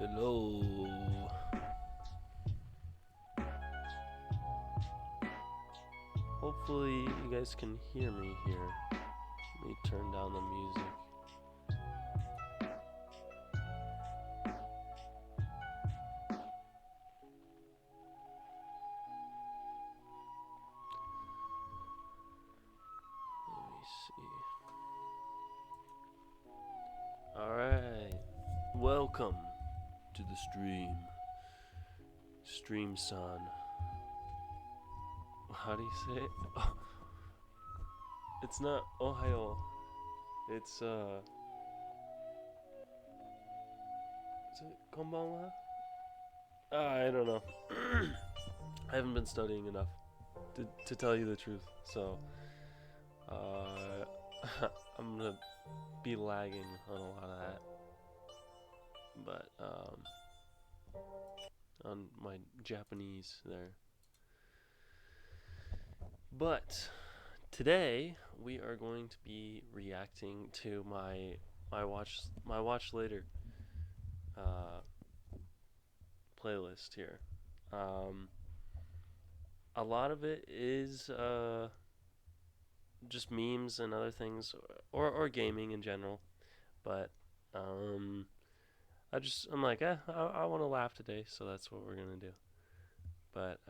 Hello. Hopefully you guys can hear me here. Let me turn down the music. Let me see. Alright. Welcome to the stream. Stream son. How do you say it? Oh, it's not Ohio. It's is it konbanwa? I don't know. I haven't been studying enough to tell you the truth. So I'm gonna be lagging on a lot of that. But on my Japanese there. But today we are going to be reacting to my watch later playlist here. A lot of it is just memes and other things, or gaming in general. But I'm like, I want to laugh today, so that's what we're gonna do. But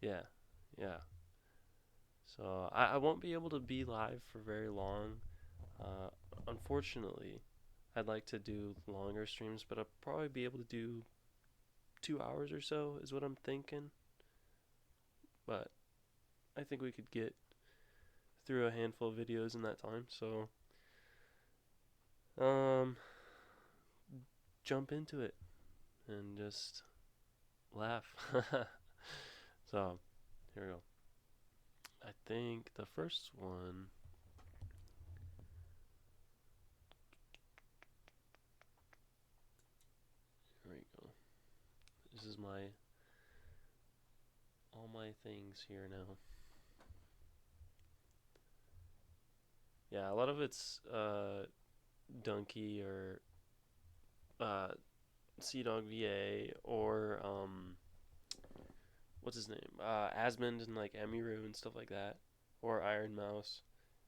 yeah. So I won't be able to be live for very long. Unfortunately, I'd like to do longer streams, but I'll probably be able to do 2 hours or so is what I'm thinking. But I think we could get through a handful of videos in that time. So jump into it and just laugh. So here we go. I think the first one. Here we go. This is all my things here now. Yeah, a lot of it's Donkey or Sea Dog VA or what's his name? Asmund and like Emiru and stuff like that, or Iron Mouse.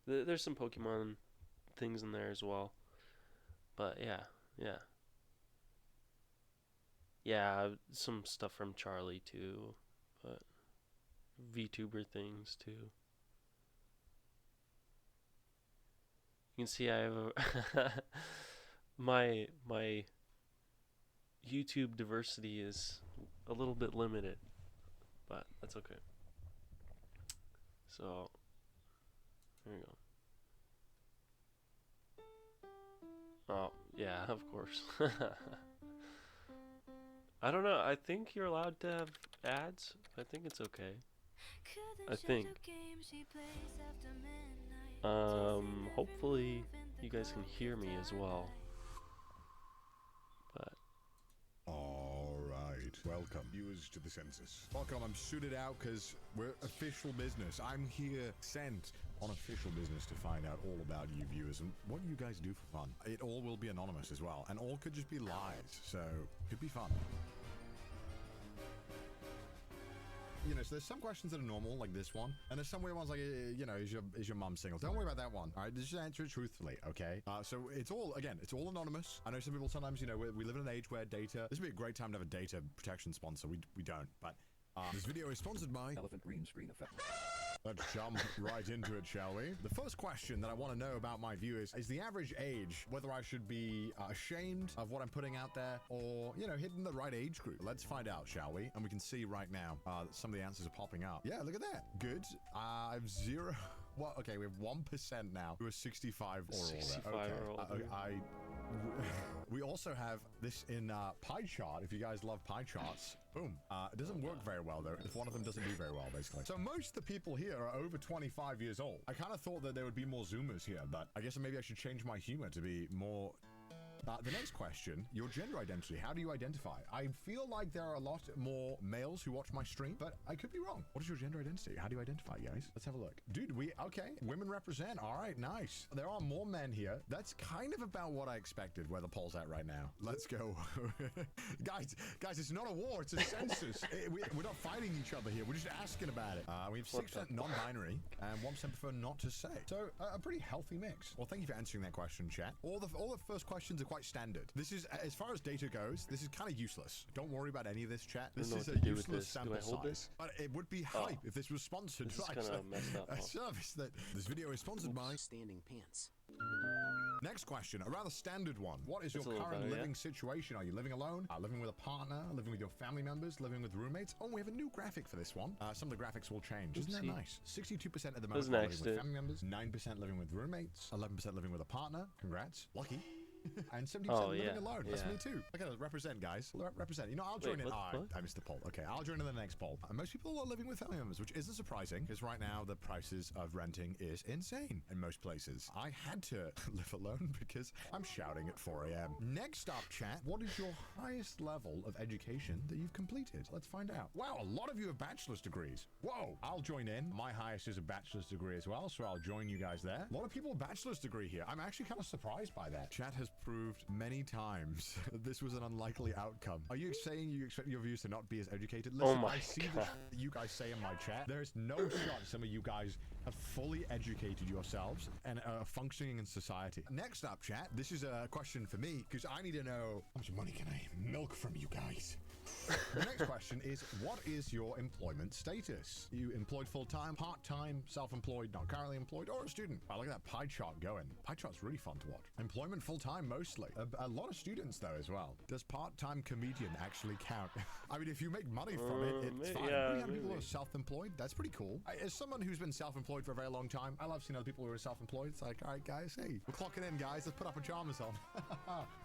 There's some Pokemon things in there as well. But yeah, some stuff from Charlie too, but VTuber things too. You can see I have my YouTube diversity is a little bit limited, but that's okay. So there we go. Oh yeah, of course. I don't know. I think you're allowed to have ads. I think it's okay. I think. Hopefully you guys can hear me as well. But alright, welcome viewers to the census. Welcome, I'm suited out because we're official business. I'm here sent on official business to find out all about you viewers and what you guys do for fun. It all will be anonymous as well, and all could just be lies, so it could be fun. You know, so there's some questions that are normal, like this one, and there's some weird ones like, you know, is your mom single? Don't worry about that one. All right, just answer it truthfully, okay? So it's all, again, it's all anonymous. I know some people sometimes, you know, we live in an age where data. This would be a great time to have a data protection sponsor. We don't, but this video is sponsored by Elephant Green Screen Effect. Let's jump right into it, shall we? The first question that I want to know about my viewers is the average age, whether I should be ashamed of what I'm putting out there or, you know, hitting the right age group. Let's find out, shall we? And we can see right now that some of the answers are popping up. Yeah, look at that. Good. I've zero. Well, okay, we have 1% now who are 65 or older. 65 okay. or older. We also have this in pie chart. If you guys love pie charts, boom. It doesn't work very well though if one of them doesn't do very well, basically. So most of the people here are over 25 years old. I kind of thought that there would be more Zoomers here, but I guess maybe I should change my humor to be more The next question, your gender identity. How do you identify? I feel like there are a lot more males who watch my stream, but I could be wrong. What is your gender identity? How do you identify, guys? Let's have a look. Dude, okay. Women represent. All right, nice. There are more men here. That's kind of about what I expected where the poll's at right now. Let's go. guys, it's not a war. It's a census. We're not fighting each other here. We're just asking about it. We have 6% non-binary and 1% prefer not to say. So a pretty healthy mix. Well, thank you for answering that question, chat. All the first questions are quite standard. This is, as far as data goes, this is kind of useless. Don't worry about any of this, chat. This is a useless sample size. But it would be hype if this was sponsored by a service that this video is sponsored by Standing Pants. Next question, a rather standard one. What is your current living situation? Are you living alone? Living with a partner? Living with your family members? Living with roommates? Oh, we have a new graphic for this one. Some of the graphics will change. Isn't that nice? 62% at the moment living with family members, 9% living with roommates, 11% living with a partner. Congrats. Lucky. And 70% living alone. That's me too. Okay, represent, guys. Represent. You know, I'll join in. I missed the poll. Okay, I'll join in the next poll. Most people are living with family members, which isn't surprising, because right now the prices of renting is insane in most places. I had to live alone because I'm shouting at 4 a.m. Next up, chat, what is your highest level of education that you've completed? Let's find out. Wow, a lot of you have bachelor's degrees. Whoa, I'll join in. My highest is a bachelor's degree as well, so I'll join you guys there. A lot of people with bachelor's degree here. I'm actually kind of surprised by that. Chat has proved many times that this was an unlikely outcome. Are you saying you expect your viewers to not be as educated? Listen, I see that you guys say in my chat, there's no shot some of you guys have fully educated yourselves and are functioning in society. Next up, chat, this is a question for me because I need to know how much money can I milk from you guys? The next question is, what is your employment status? Are you employed full-time, part-time, self-employed, not currently employed, or a student? I like that pie chart going. Pie chart's really fun to watch. Employment full-time mostly. A lot of students though as well. Does part-time comedian actually count? I mean, if you make money from it, it's fine. We have people who are self-employed. That's pretty cool. As someone who's been self-employed for a very long time, I love seeing other people who are self-employed. It's like, all right, guys, hey, we're clocking in, guys. Let's put our pajamas on.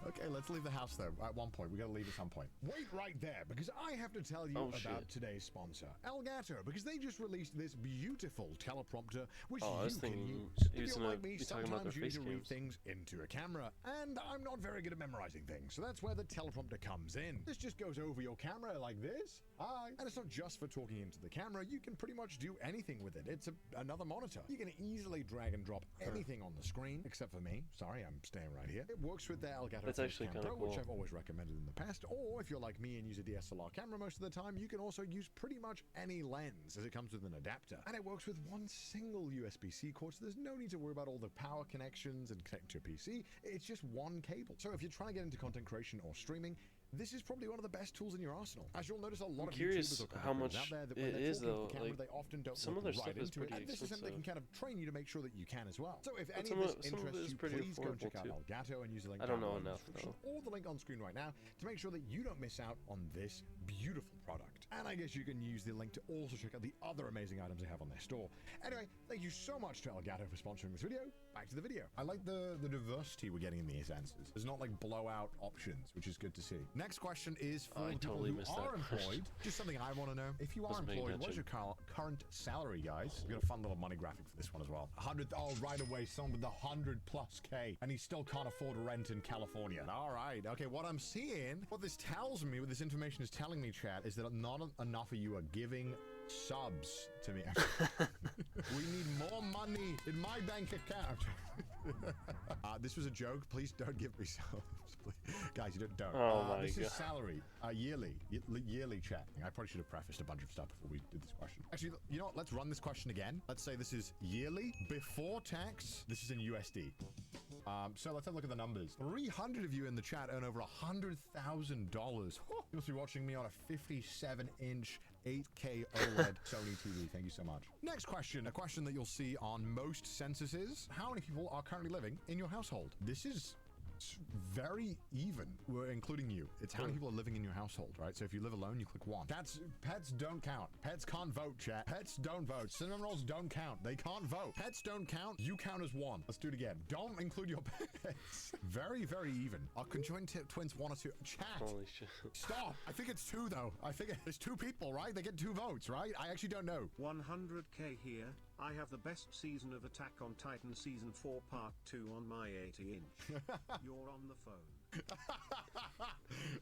Okay, let's leave the house though. At one point, we gotta leave at some point. Wait right there, because I have to tell you about today's sponsor, Elgato, because they just released this beautiful teleprompter, which you can use. If you're like me, sometimes you need to read things into a camera, and I'm not very good at memorizing things, so that's where the teleprompter comes in. This just goes over your camera like this. Hi. And it's not just for talking into the camera, you can pretty much do anything with it. It's another monitor. You can easily drag and drop anything on the screen, except for me. Sorry, I'm staying right here. It works with the Elgato Cam Pro, which I've always recommended in the past, or if you're like me and use a DSLR camera most of the time, you can also use pretty much any lens, as it comes with an adapter. And it works with one single USB-C cord, so there's no need to worry about all the power connections and connect to your PC. It's just one cable. So if you're trying to get into content creation or streaming, this is probably one of the best tools in your arsenal. As you'll notice, a lot of YouTubers or how much out there that it is though. The camera, they often don't some of their stuff is pretty expensive. And this is something they can kind of train you to make sure that you can as well. So if any of this interests you, please go and check out Elgato and use the link down in the description or the link on screen right now to make sure that you don't miss out on this beautiful product. And I guess you can use the link to also check out the other amazing items they have on their store. Anyway, thank you so much to Elgato for sponsoring this video. Back to the video. I like the diversity we're getting in these answers. There's not like blowout options, which is good to see. Next question is for people who are employed. Just something I want to know. If you are employed, what is your current salary, guys? We've got a fun little money graphic for this one as well. 100, oh, right away, someone with 100+K, and he still can't afford rent in California. All right, okay, what I'm seeing, what this tells me, what this information is telling me, chat, is that not enough of you are giving subs to me. We need more money in my bank account. This was a joke. Please don't give me subs. Please. Guys, you don't. Oh my this God. is salary. Yearly chat. I probably should have prefaced a bunch of stuff before we did this question. Actually, you know what? Let's run this question again. Let's say this is yearly before tax. This is in USD. So let's have a look at the numbers. 300 of you in the chat earn over $100,000. You must be watching me on a 57-inch 8K OLED Sony TV. Thank you so much. Next question, a question that you'll see on most censuses. How many people are currently living in your household? This is very even. We're including you. It's how many people are living in your household, right? So if you live alone, you click 1. Pets don't count. Pets can't vote, chat. Pets don't vote. Cinnamon rolls don't count. They can't vote. Pets don't count. You count as 1. Let's do it again. Don't include your pets. Very, very even. Are conjoined twins 1 or 2? Chat. Holy shit. Stop. I think it's 2 though. I think it's 2 people, right? They get 2 votes, right? I actually don't know. 100K here. I have the best season of Attack on Titan Season 4 Part 2 on my 80-inch. You're on the phone.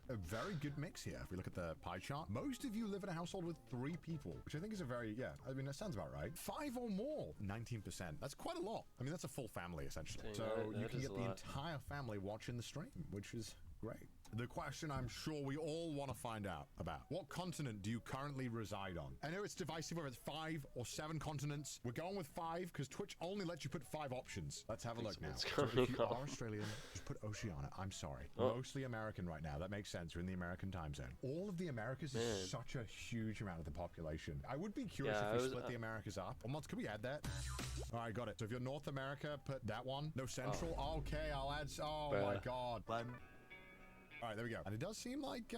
A very good mix here. If we look at the pie chart, most of you live in a household with 3 people, which I think is a very, yeah, I mean, that sounds about right. 5 or more, 19%. That's quite a lot. I mean, that's a full family, essentially. Dang, So that you can is get a the lot. entire family watching the stream, which is great. The question I'm sure we all want to find out about: what continent do you currently reside on? I know it's divisive whether it's 5 or 7 continents. We're going with 5 because Twitch only lets you put 5 options. Let's have a look now. What's So going if you on? are Australian, just put Oceania. I'm sorry. Oh. Mostly American right now. That makes sense. You're in the American time zone. All of the Americas Man. is such a huge amount of the population. I would be curious Yeah, if I we was- split the Americas up. Well, could we add that? All right, got it. So if you're North America, put that one. No Central. Okay, I'll add. Oh my Bruh. God. All right, there we go. And it does seem like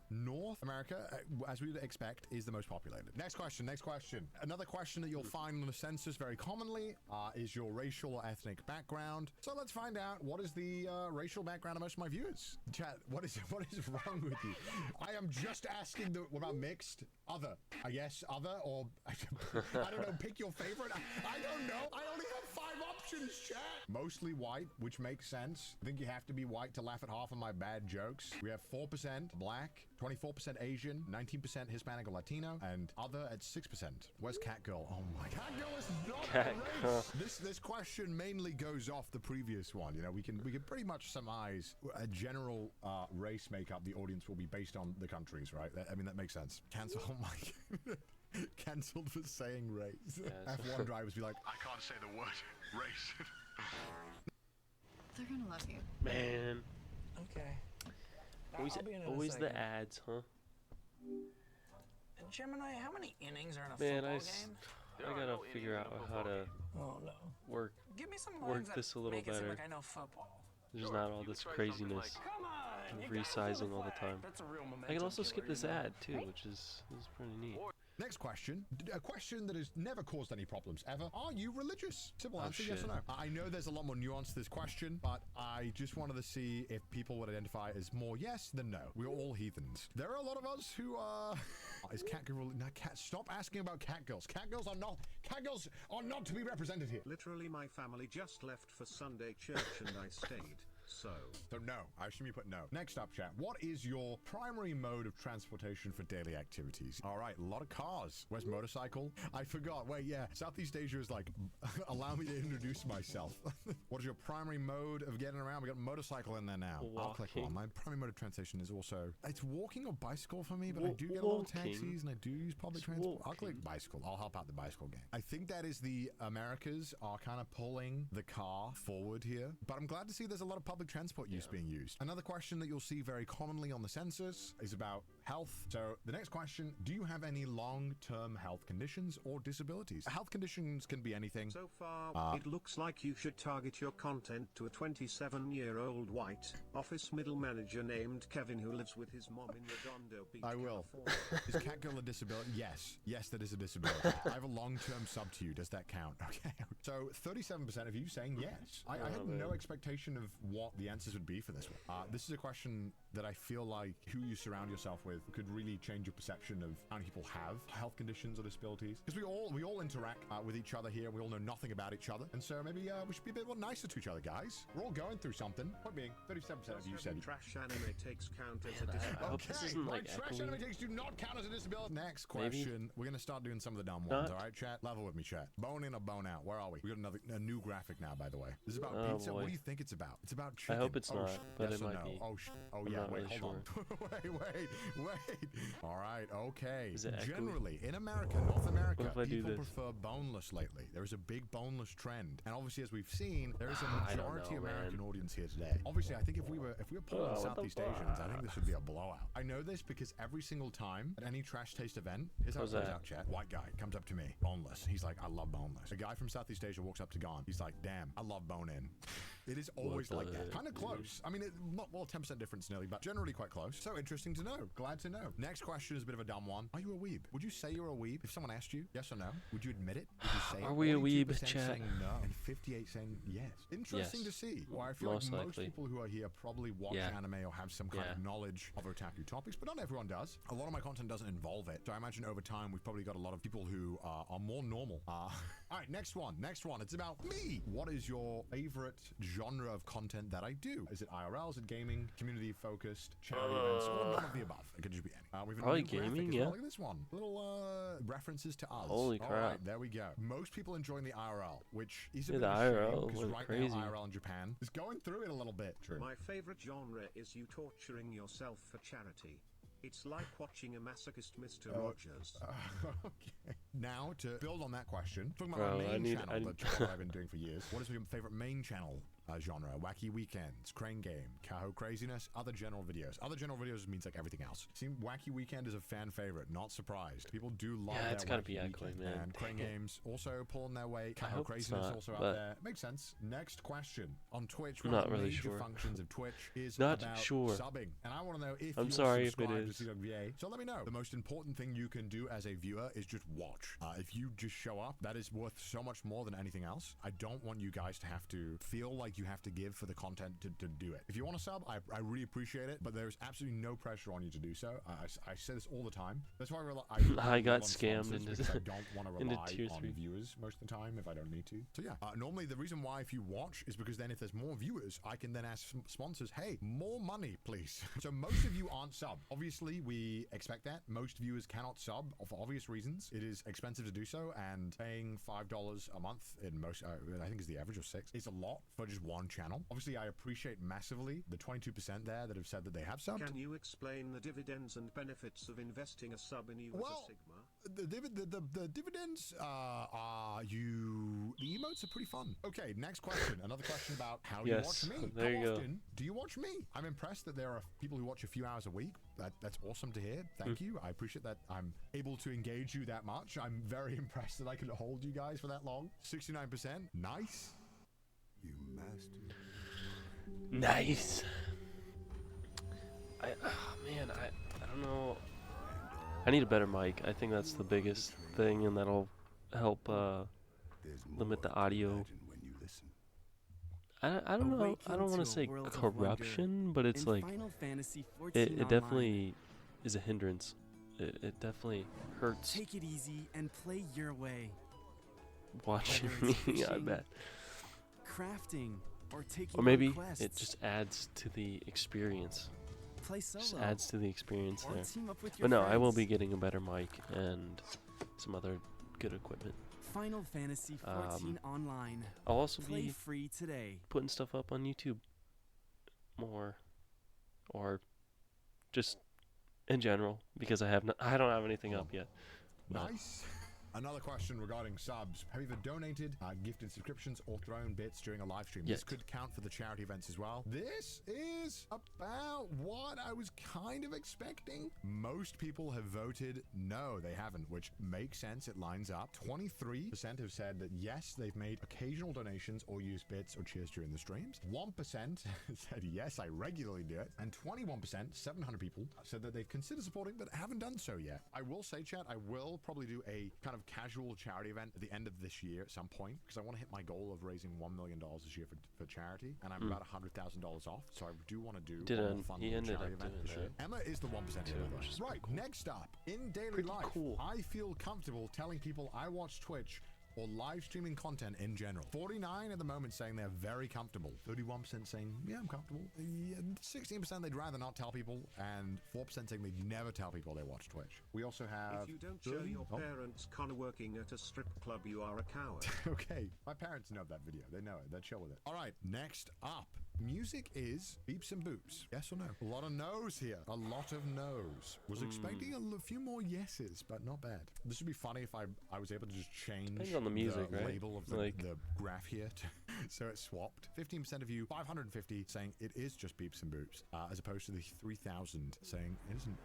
North America, as we would expect, is the most populated. Next question, next question. Another question that you'll find on the census very commonly is your racial or ethnic background. So let's find out, what is the racial background of most of my viewers? Chat, what is wrong with you? I am just asking what about mixed? Other, I guess, other, or I don't know, pick your favorite. I don't know. I only have 5 options, chat. Mostly white, which makes sense. I think you have to be white to laugh at half of my bad jokes. We have 4% black, 24% Asian, 19% Hispanic or Latino, and other at 6%. Where's Catgirl? Oh my, Catgirl is not a race. This question mainly goes off the previous one. You know, we can pretty much surmise a general race makeup. The audience will be based on the countries, right? I mean, that makes sense. Cancel. Oh my. Cancelled for saying race. Yes. F1 drivers be like, I can't say the word race. They're gonna love you. Man, Okay. always, I'll be in a always the second. ads, huh? Gemini, how many innings are in a Man, football I game? gotta figure out how to Oh no. work. Give me some Work lines that this a little make it seem better. like I know football. There's not all this craziness. Come on. And you gotta throw resizing all the flag. time. That's a real I can also momentum skip killer, this you know. ad too, which is pretty neat. Next question, a question that has never caused any problems ever. Are you religious? Simple Oh, answer, yes or shit. no. I know there's a lot more nuance to this question, but I just wanted to see if people would identify as more yes than no. We're all heathens. There are a lot of us who are... Is Catgirl... No, stop asking about catgirls. Catgirls are not to be represented here. Literally, my family just left for Sunday church and I stayed. So no, I assume you put no. Next up, chat. What is your primary mode of transportation for daily activities? All right, a lot of cars. Where's motorcycle? I forgot. Wait, yeah. Southeast Asia is like, allow me to introduce myself. What is your primary mode of getting around? We got motorcycle in there now. I'll click Walking. on. My primary mode of transportation is also, it's walking or bicycle for me, but I do get a lot of Walking. taxis and I do use public It's transport. I'll click walking. bicycle. I'll help out the bicycle gang. I think that is the Americas are kind of pulling the car forward here, but I'm glad to see there's a lot of public transport use being used. Another question that you'll see very commonly on the census is about health. So the next question, do you have any long-term health conditions or disabilities? Health conditions can be anything. so far, it looks like you should target your content to a 27-year-old white office middle manager named Kevin who lives with his mom in Redondo Beach, I will. California. Is Catgirl a disability? Yes. Yes, that is a disability. I have a long-term sub to you. Does that count? Okay. So 37% of you saying yes. I had no expectation of what the answers would be for this one. This is a question that I feel like who you surround yourself with could really change your perception of how many people have health conditions or disabilities. Because we all interact with each other here. We all know nothing about each other. And so maybe we should be a bit more nicer to each other, guys. We're all going through something. Point being, 37% of you said trash anime takes count as a Man, I disability. hope this isn't like trash echoing. anime takes do not count as a disability. Next Maybe. question. We're gonna start doing some of the dumb ones. Not. All right, chat. Level with me, chat. Bone in or bone out? Where are we? We got a new graphic now, by the way. This is about Oh, pizza. boy. What do you think it's about? It's about chicken. I hope it's not, but yes it or might no? be. Oh I'm yeah. not Wait, really hold on. wait. All right. Okay. Is it echoey? Generally, in America, North America, What if I do people this? prefer boneless lately. There is a big boneless trend, and obviously, as we've seen, there is a I don't majority know, American man. audience here today. Obviously, I think if we were pulling Oh, what the Southeast Asians, I think this would be a blowout. I know this because every single time at any trash taste event, here's how it How's plays that? out, chat. White guy comes up to me, boneless. He's like, I love boneless. A guy from Southeast Asia walks up to Gon. He's like, damn, I love bone in. It is always What like that. the Kind of close. I mean, not, well, 10% difference nearly, but generally quite close. So interesting to know. Glad to know. Next question is a bit of a dumb one. Are you a weeb? Would you say you're a weeb if someone asked you? Yes or no? Would you admit it? Would you say Are it? we a 42% weeb, chat? saying no, and 58 saying yes. Interesting Yes. to see. Well, I feel Most like most likely. people who are here probably watch Yeah. anime or have some kind of Yeah. knowledge of otaku topics, but not everyone does. A lot of my content doesn't involve it. So I imagine over time we've probably got a lot of people who are more normal. All right, next one. Next one. It's about me. What is your favorite genre of content that I do? Is it IRL? Is it gaming? Community focused? Charity events? Or none of the above? It could just be any. We've Probably new graphic gaming, as well. yeah. Look at this one. Little references to us. Holy All crap. right, there we go. Most people enjoying the IRL, which is a Yeah, bit the of a shame, IRL because went right crazy. now IRL in Japan is going through it a little bit. True. My favorite genre is you torturing yourself for charity. It's like watching a masochist Mr. Rogers. Okay. Now, to build on that question, talking about Bro, my I main need- channel, the channel that I've been doing for years, what is your favorite main channel genre? Wacky Weekends, Crane Game, Kaho Craziness, other general videos. Other general videos means like everything else. See, Wacky Weekend is a fan favorite, not surprised. People do love Yeah, their it's gotta Wacky be Weekend. echoing, man. And Crane Games also pulling their weight. I Kaho hope it's Craziness not, also out but- there. Makes sense. Next question. On Twitch, I'm one not of the really major sure. functions of Twitch is Not about sure. subbing. And I want to know if I'm you're sorry if it subscribed is. to CWVA. So let me know. The most important thing you can do as a viewer is just watch. If you just show up, that is worth so much more than anything else. I don't want you guys to have to feel like you have to give for the content to do it. If you want to sub, I really appreciate it, but there's absolutely no pressure on you to do so. I say this all the time. That's why I I got rely on scammed sponsors, into because I don't want to into rely tier on 3. viewers most of the time if I don't need to. So yeah, normally the reason why if you watch is because then if there's more viewers, I can then ask sponsors, hey, more money, please. So most of you aren't sub. Obviously, we expect that. Most viewers cannot sub for obvious reasons. It is expensive to do so, and paying $5 a month in most, I think is the average of $6, is a lot for just one channel. Obviously, I appreciate massively the 22% there that have said that they have subbed. Can you explain the dividends and benefits of investing a sub in you as a Sigma? The dividends are you. The emotes are pretty fun. Okay, next question. Another question about how you Yes, watch me. there How you go. often do you watch me? I'm impressed that there are people who watch a few hours a week. That's awesome to hear. Thank you. I appreciate that I'm able to engage you that much. I'm very impressed that I can hold you guys for that long. 69%. Nice. You master. Nice. Man, I don't know. I need a better mic. I think that's the biggest thing, and that'll help There's limit the more to audio. imagine when you listen. I don't know. I Awaken don't want to to a say world of corruption, but it's In like Final Fantasy XIV it Online, definitely is a hindrance. It definitely hurts take it easy and play your way. watching whether it's me. I fishing, bet. Crafting or taking Or maybe on quests. it just adds to the experience. play solo Just adds to the experience or there. team up with your But no, I will friends. be getting a better mic and some other good equipment. Final Fantasy XIV Online. I'll also Play be free today. putting stuff up on YouTube more, or just in general, because I don't have anything up yet. But Nice. Another question regarding subs. Have you ever donated, gifted subscriptions, or thrown bits during a live stream? This Yes. could count for the charity events as well. This is about what I was kind of expecting. Most people have voted no, they haven't, which makes sense. It lines up. 23% have said that yes, they've made occasional donations or used bits or cheers during the streams. 1% said yes, I regularly do it. And 21%, 700 people, said that they've considered supporting but haven't done so yet. I will say, chat, I will probably do a kind of casual charity event at the end of this year at some point, because I want to hit my goal of raising $1 million this year for charity, and I'm about $100,000 off, so I do want to do a more fun he little ended charity up event doing this year. that Emma is the 1% too, here, by the which way. is Right, cool. next up, in daily Pretty life, cool. I feel comfortable telling people I watch Twitch or live streaming content in general. 49 at the moment saying they're very comfortable. 31% saying, yeah, I'm comfortable. 16% they'd rather not tell people, and 4% saying they'd never tell people they watch Twitch. We also have... If you don't show your parents Connor working at a strip club, you are a coward. Okay, my parents know that video. They know it. They're chill with it. All right, next up. Music is beeps and boops. Yes or no? A lot of no's here. A lot of no's. Was expecting a few more yeses, but not bad. This would be funny if I was able to just change Depends on the music, right? label of the, Like- the graph here so it swapped. 15% of you, 550 saying it is just beeps and boops, as opposed to the 3,000 saying it isn't.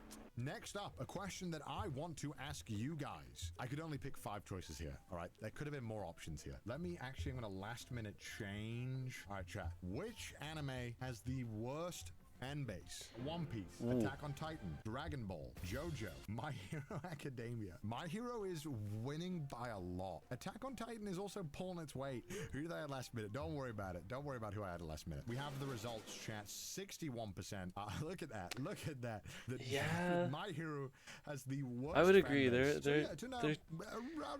Next up, a question that I want to ask you guys. I could only pick 5 choices here. All right, there could have been more options here. I'm gonna last minute change. All right, chat. Which anime has the worst fan base? One Piece, Attack on Titan, Dragon Ball, JoJo, My Hero Academia. My Hero is winning by a lot. Attack on Titan is also pulling its weight. Who did I add last minute? Don't worry about it. Don't worry about who I added last minute. We have the results, chat. 61%. Look at that. Look at that. Yeah. My Hero has the worst. I would fan agree. base. They're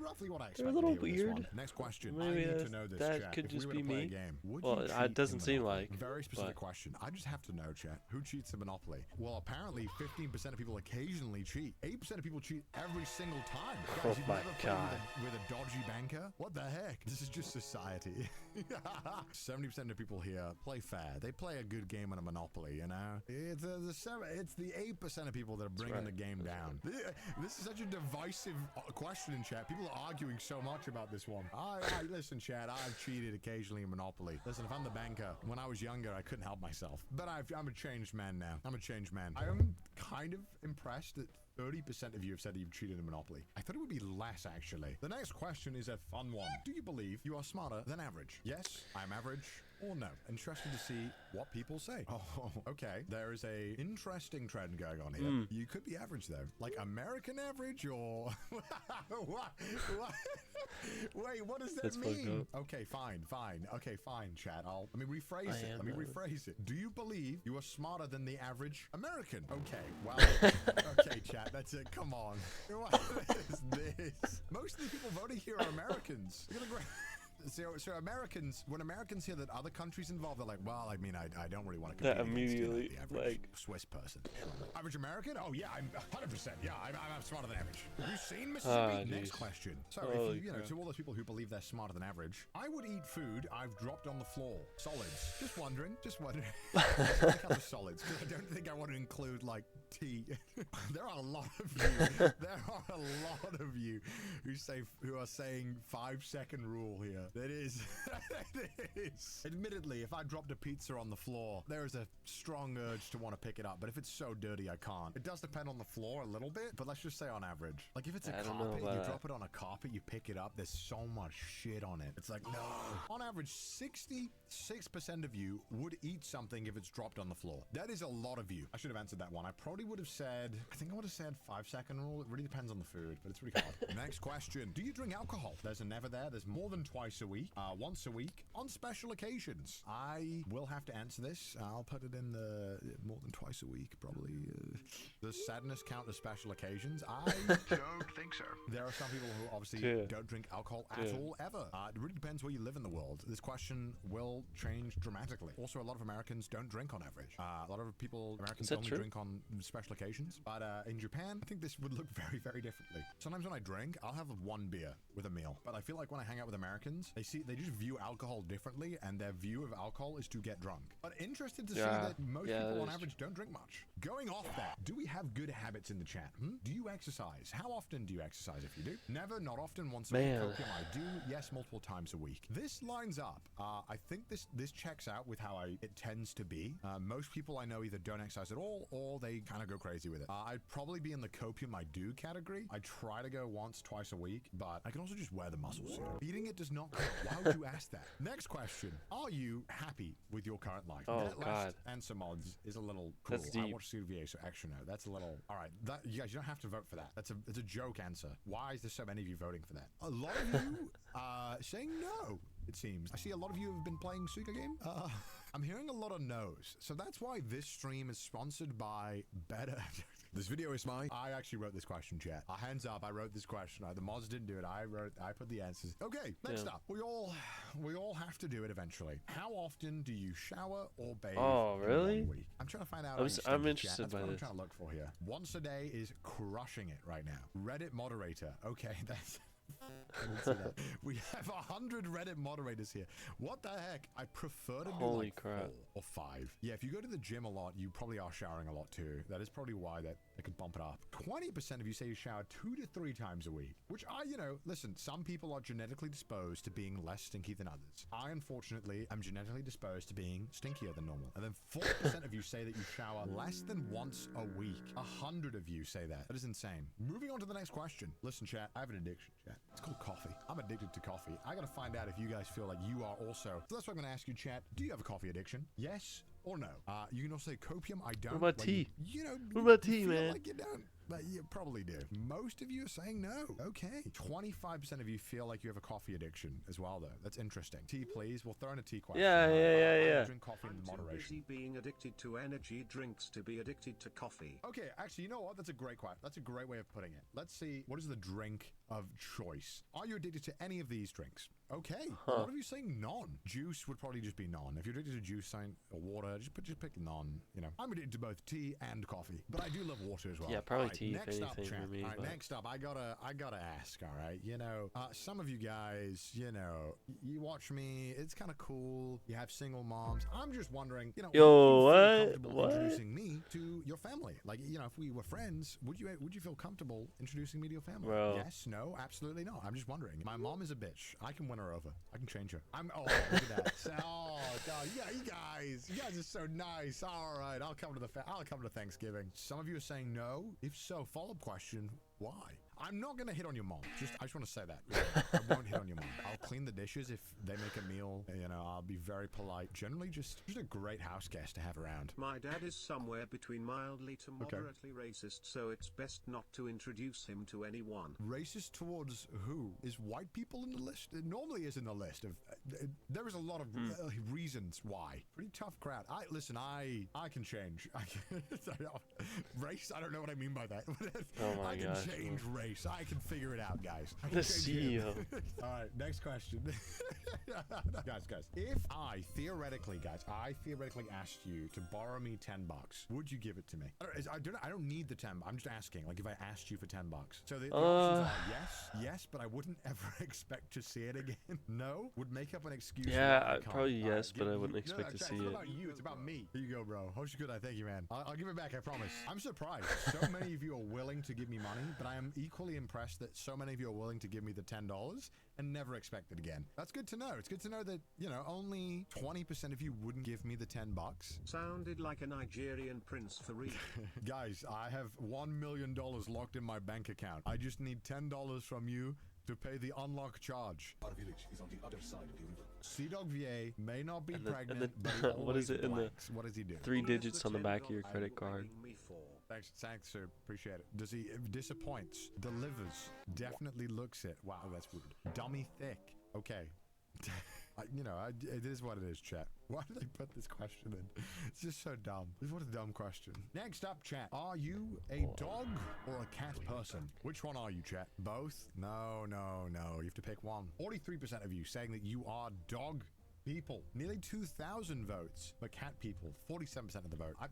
Roughly what I they're expected. a little here with this weird. one. Next question. Maybe I need to know this, that chat. could If just we were be to play me. a game, would Well, you it cheat doesn't in seem Monopoly? like, Very specific but- question. I just have to know, chat. Who cheats in Monopoly? Well, apparently 15% of people occasionally cheat. 8% of people cheat every single time. Oh Guys, you've my never played God. with a dodgy banker? What the heck? This is just society. 70% of people here play fair. They play a good game on a Monopoly, you know? It's the 8% of people that are bringing right. the game down. This is such a divisive question in chat. People are arguing so much about this one. Listen, chat, I've cheated occasionally in Monopoly. Listen, if I'm the banker, when I was younger, I couldn't help myself. But I'm a changed man now. I'm a changed man. I am kind of impressed that 30% of you have said that you've cheated in Monopoly. I thought it would be less, actually. The next question is a fun one. Do you believe you are smarter than average? Yes, I'm average, or no? Interested to see what people say. Oh, okay. There is a interesting trend going on here. You could be average, though. Like American average, or... what? Wait, what does that That's fucked mean? up. Okay, fine. Okay, fine, chat. Let me rephrase it. Let me rephrase it. Do you believe you are smarter than the average American? Okay, well, okay, chat. That's it. Come on. What is this? Most of the people voting here are Americans. Look at the So Americans, when Americans hear that other countries involved, they're like, well, I mean, I don't really want to compete That against, you know, immediately, the average like- Swiss person. Average American? Oh yeah, I'm 100%. Yeah, I'm smarter than average. Have you seen Mississippi? Next Jeez. question. So Holy if you know, crap. to all those people who believe they're smarter than average, I would eat food I've dropped on the floor. Solids. Just wondering. I like other solids, because I don't think I want to include like tea. There are a lot of you. There are a lot of you who are saying 5-second rule here. That is. It is. Admittedly, if I dropped a pizza on the floor, there is a strong urge to want to pick it up. But if it's so dirty, I can't. It does depend on the floor a little bit, but let's just say on average. Like if it's a I don't know carpet, about you that. drop it on a carpet, you pick it up, there's so much shit on it. It's like, no. On average, 66% of you would eat something if it's dropped on the floor. That is a lot of you. I should have answered that one. I probably would have said, I think I would have said 5-second rule. It really depends on the food, but it's pretty hard. Next question. Do you drink alcohol? There's a never there. There's more than twice a week. Once a week on special occasions. I will have to answer this. I'll put it in the more than twice a week, probably. Does sadness count as special occasions? I don't think so. There are some people who obviously Yeah. don't drink alcohol at Yeah. all, ever. It really depends where you live in the world. This question will change dramatically. Also, a lot of Americans don't drink on average. A lot of Americans that only true? drink on special occasions. But in Japan, I think this would look very, very differently. Sometimes when I drink, I'll have one beer with a meal. But I feel like when I hang out with Americans, they just view alcohol differently, and their view of alcohol is to get drunk. But interested to see Yeah. that most Yeah, people that on is average don't drink much. Going off that, do we have good habits in the chat? Do you exercise? How often do you exercise if you do? Never, not often, once a week. Man. Copium, I do. Yes, multiple times a week. This lines up. I think this checks out with how it tends to be. Most people I know either don't exercise at all, or they kind of go crazy with it. I'd probably be in the copium I do category. I try to go once, twice a week, but I can also just wear the muscle suit. Eating it does not count. Why would you ask that? Next question. Are you happy with your current life? Oh, That last God. answer mods is a little cruel. That's I deep. watched CVA, so extra no. That's a little... All right. You guys, you don't have to vote for that. It's a joke answer. Why is there so many of you voting for that? A lot of you saying no, it seems. I see a lot of you have been playing Suika game. I'm hearing a lot of no's. So that's why this stream is sponsored by Better... This video is mine. I actually wrote this question, chat. Hands up, I wrote this question. The mods didn't do it. I put the answers. Okay, next up. We all have to do it eventually. How often do you shower or bathe Oh, in really? 1 week? I'm trying to find out. I'm how s- you I'm stink, interested chat. That's by what I'm this. trying to look for here. Once a day is crushing it right now. Reddit moderator. Okay, that's... I didn't see that. We have 100 Reddit moderators here. What the heck? I prefer to do Holy like crap. 4 or 5. Yeah, if you go to the gym a lot, you probably are showering a lot too. That is probably why that I could bump it up. 20% of you say you shower 2 to 3 times a week, which listen, some people are genetically disposed to being less stinky than others. I, unfortunately, am genetically disposed to being stinkier than normal. And then 4% of you say that you shower less than once a week. 100 of you say that. That is insane. Moving on to the next question. Listen, chat, I have an addiction, chat. It's called coffee. I'm addicted to coffee. I gotta find out if you guys feel like you are also. So that's what I'm gonna ask you, chat. Do you have a coffee addiction? Yes or no? You can also say copium. I don't. What about Like, tea? What about tea, man? Like you don't. But you probably do. Most of you are saying no. Okay. 25% of you feel like you have a coffee addiction as well, though. That's interesting. Tea, please. We'll throw in a tea question. Yeah. I drink coffee in I'm too moderation. busy being addicted to energy drinks to be addicted to coffee. Okay, actually, you know what? That's a great question. That's a great way of putting it. Let's see. What is the drink of choice? Are you addicted to any of these drinks? Okay. A lot of you saying none. Juice would probably just be none. If you're addicted to juice or water, just pick none. You know, I'm addicted to both tea and coffee, but I do love water as well. Yeah, probably All right, tea if next up, anything chat. for me, All right, but- next up, I gotta ask. All right, some of you guys, you watch me. It's kind of cool. You have single moms. I'm just wondering, Yo, would you feel what? comfortable What? introducing me to your family? Like, if we were friends, would you feel comfortable introducing me to your family? Well- Yes, no, absolutely not. I'm just wondering. My mom is a bitch. I can win her over. I can change her. Look at that. God, you guys are so nice. All right, I'll come to Thanksgiving. Some of you are saying no. If so, follow-up question: why? I'm not gonna hit on your mom. I just want to say that. I won't hit on your mom. I'll clean the dishes if they make a meal. I'll be very polite. Generally, just a great house guest to have around. My dad is somewhere between mildly to moderately racist, so it's best not to introduce him to anyone. Racist towards who? Is white people in the list? It normally is in the list of. There is a lot of reasons why. Pretty tough crowd. I can change. Race? I don't know what I mean by that. Oh my I can gosh, change race. I can figure it out, guys. I can The change it. CEO. All right, next question. guys, if I theoretically asked you to borrow me $10, would you give it to me? I don't need the 10. I'm just asking. Like, if I asked you for $10. So the options are yes, but I wouldn't ever expect to see it again. No, would make up an excuse. Yeah, why I can't. probably All right, yes, but I wouldn't expect to Jack, see it's it. not about you. It's about me. Here you go, bro. Hope you good. I thank you, man. I'll give it back. I promise. I'm surprised. So many of you are willing to give me money, but I am equally impressed that so many of you are willing to give me the $10 and never expect it again. That's good to know. It's good to know that, only 20% of you wouldn't give me the $10. Sounded like a Nigerian prince for real. Guys, I have $1 million locked in my bank account. I just need $10 from you to pay the unlock charge. Our village is on the other side of the river. Sea-Dog VA may not be And the- pregnant, and the- but he what is always it in the blanks. What does he do? 3 Where's digits the on the back of $10 your credit card. begging me for? Thanks, sir. Appreciate it. Does he disappoints, delivers, definitely looks it. Wow, that's rude. Dummy thick. Okay. It is what it is, chat. Why did they put this question in? It's just so dumb. What a dumb question. Next up, chat. Are you a dog or a cat person? Which one are you, chat? Both? No. You have to pick one. 43% of you saying that you are dog people. Nearly 2,000 votes for cat people. 47% of the vote. I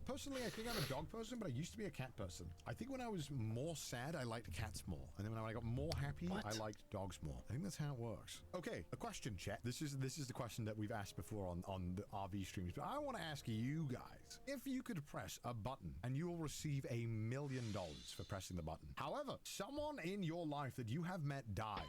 think I'm a dog person, but I used to be a cat person. I think when I was more sad, I liked cats more. And then when I got more happy, I liked dogs more. I think that's how it works. Okay, a question, chat. This is the question that we've asked before on the RV streams, but I want to ask you guys, if you could press a button and you will receive $1 million for pressing the button. However, someone in your life that you have met dies,